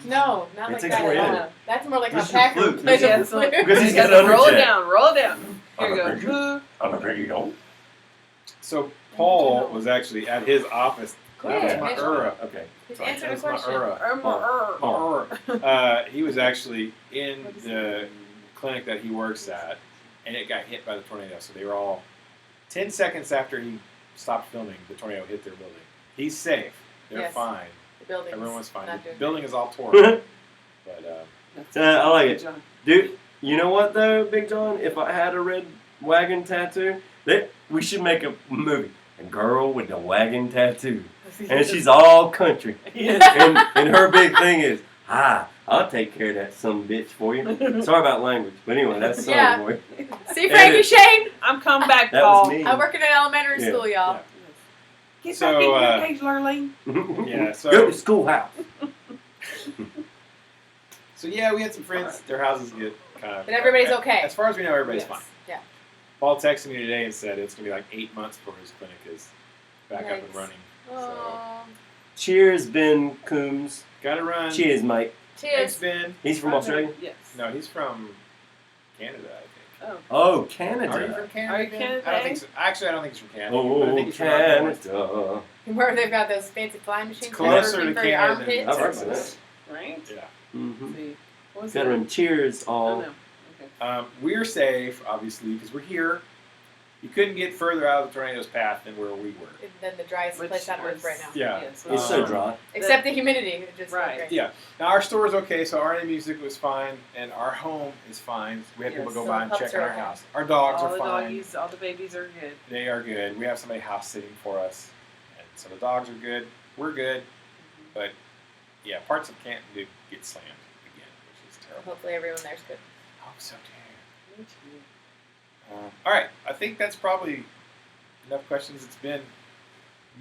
No, not
It
like
takes
that
away
at
energy.
all. That's more like
This
how
is
Packer
flute.
plays
Yeah,
a
so-
flute.
Because he's
You
got
gotta roll it
underjet.
down, roll it down. Here you
I'm
go.
I'm a pretty don't.
So Paul was actually at his office.
Quick,
That was my
Mitchell.
Ura.
Okay.
Just
Sorry,
answer
that
the
was my
question.
Ura.
Oh.
He was actually in the clinic that he works at, and it got hit by the tornado. So they were all 10 seconds after he stopped filming, the tornado hit their building. He's safe. They're
Yes.
fine.
The building.
Everyone was fine.
Not
The
doing
building is all torn. But
I like it.
John.
Dude, you know what though, Big John? If I had a red wagon tattoo? We should make a movie. A girl with the wagon tattoo. And she's all country. And her big thing is, I'll take care of that some bitch for you. Sorry about language, but anyway, that's sorry,
Yeah.
boy.
See, Frankie Shane?
I'm coming back,
That
Paul.
was me.
I work in an elementary school, y'all.
Get
So,
back in your cage, Lurleen.
Yeah, so
Go to schoolhouse.
So yeah, we had some friends. Their houses get kind of.
But everybody's okay.
As far as we know, everybody's
Yes.
fine.
Yeah.
Paul texted me today and said it's gonna be like 8 months before his clinic is back up and
Yikes.
running.
Oh.
Cheers, Ben Coombs.
Gotta run.
Cheers, mate.
Thanks,
Cheers.
Ben.
He's from Australia?
Yes.
No, he's from Canada, I think.
Oh.
Oh,
Are you
Canada.
from Canada?
Are you
Ben?
Canada?
I don't think so. Actually, I don't think he's from Canada. but I
Oh,
think he's from up north.
Canada.
Where they've got those fancy flying machines.
It's closer
working
to
for your
Canada
armpit.
than
I've heard of
Texas.
Right?
Yeah.
Mm-hmm.
See. What was
Veteran, cheers,
Oh,
all.
no. Okay.
We're safe, obviously, because we're here. You couldn't get further out of the tornado's path than where we were.
And then the driest
Which
place on earth
was-
right now.
Yeah.
Yes,
It's so
Um,
dry.
Except the humidity. It just
Right.
Great.
Yeah. Now our store is okay, so RNA music was fine, and our home is fine. We had people
Yes.
go
So
by and
pups
check
are
on our
okay.
house. Our dogs
all
are
the
fine.
doggies, all the babies are good.
They are good. We have somebody house sitting for us, and so the dogs are good. We're good, but yeah, parts of Canton did get slammed again, which is terrible.
Hopefully everyone there's good.
I hope so too.
Me too.
All right, I think that's probably enough questions. It's been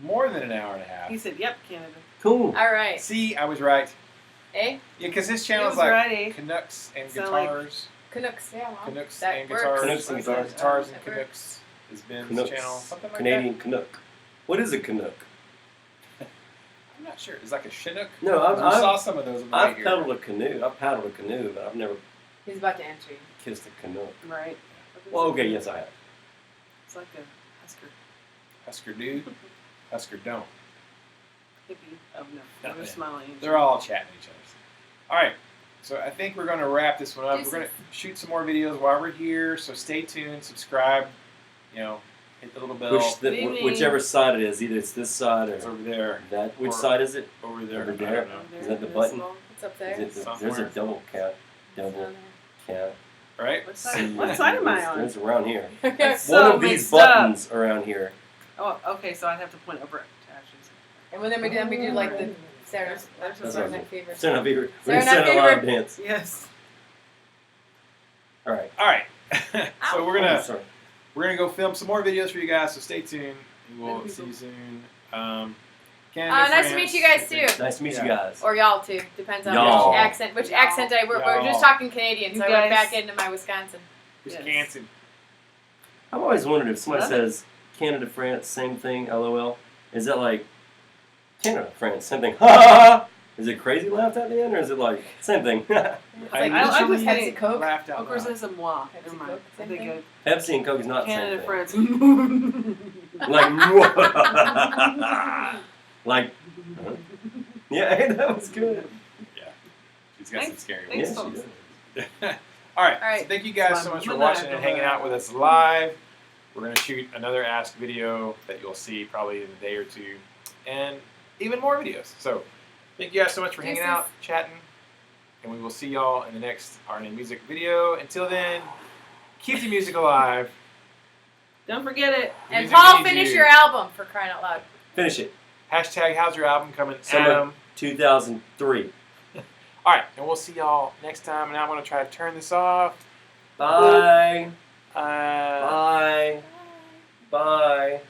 more than an hour and a half.
He said, "Yep, Canada."
Cool.
All right.
See, I was right.
Eh?
Yeah, because his
He
channel's
was
like
right, eh?
Canucks and
Sound like-
guitars.
Canucks. Yeah. Well,
Canucks
that
and
works.
guitars.
Canucks and guitars.
Guitars and
That works.
Canucks has been
Canucks.
his channel. Something like
Canadian Canuck. What is a Canuck?
that. I'm not sure. It's like a Chinook.
No,
We
I've
saw some of those on the way
I've
here.
paddled a canoe. I've paddled a canoe, but I've never
He's about to answer you.
kissed a Canuck.
Right.
Well, okay, yes, I have.
It's like a Husker
Husker do, Husker don't.
hippie. Oh no,
No,
they're
yeah.
smiling.
They're all chatting at each other. All right, so I think we're going to wrap this one up.
Deuces.
We're going to shoot some more videos while we're here, so stay tuned, subscribe, hit the little bell.
Maybe.
Whichever side it is, either it's this side
It's
or
over there,
that. Which
Or-
side is it?
over there.
Over
I
there.
don't know.
Is that the button?
What's up there?
Is it the,
Somewhere.
there's a double cat. Double cat.
All right.
What side am I on?
It's around here.
Okay.
So
One of these
mixed up.
buttons around here.
Oh, okay. So I'd have to point over to Ashley's.
And then we do like the Saturday
That's
Night
right.
Fever.
Saturday Night Fever.
Saturday Night
Saturday Night
Fever.
Dance.
Yes.
All right.
All right. So we're
Oh,
gonna
sorry.
go film some more videos for you guys. So stay tuned. And we'll see you soon. Canada,
Nice to
France.
meet you guys too.
Nice to meet
Yeah.
you guys.
Or y'all too. Depends on
Y'all.
which accent. Which
Y'all.
accent I work. We're
Y'all.
just talking Canadian, so
You
I went
guys-
back into my Wisconsin.
Just
Yes.
Canton.
I've always wondered if somebody
Love it.
says Canada, France, same thing, LOL. Is that like Canada, France, same thing? Ha ha ha! Is it crazy laughed at the end, or is it like same thing?
It's like
I
literally
Pepsi Coke.
laughed out
Of course,
loud.
there's a moi.
Pepsi
Never mind.
Coke,
I
same
think
thing?
Pepsi and Coke is not the
Canada,
same thing.
France.
Like, like, yeah, that was good.
She's got some
Thanks.
scary
Thanks,
ones.
Yes, she
folks.
did.
All right.
All right.
So thank you guys so much for watching and hanging out with us live. We're going to shoot another Ask video that you'll see probably in a day or two, and even more videos. So thank you guys so much for hanging
Deuces.
out, chatting, and we will see y'all in the next RNA Music video. Until then, keep the music alive.
Don't forget it.
And
Music
Paul,
needs
finish
you.
your album for crying out loud.
Finish it.
Hashtag how's your album coming,
Summer.
Adam.
2003.
All right, and we'll see y'all next time. And I'm going to try to turn this off.
Bye.
Uh,
Bye. Bye.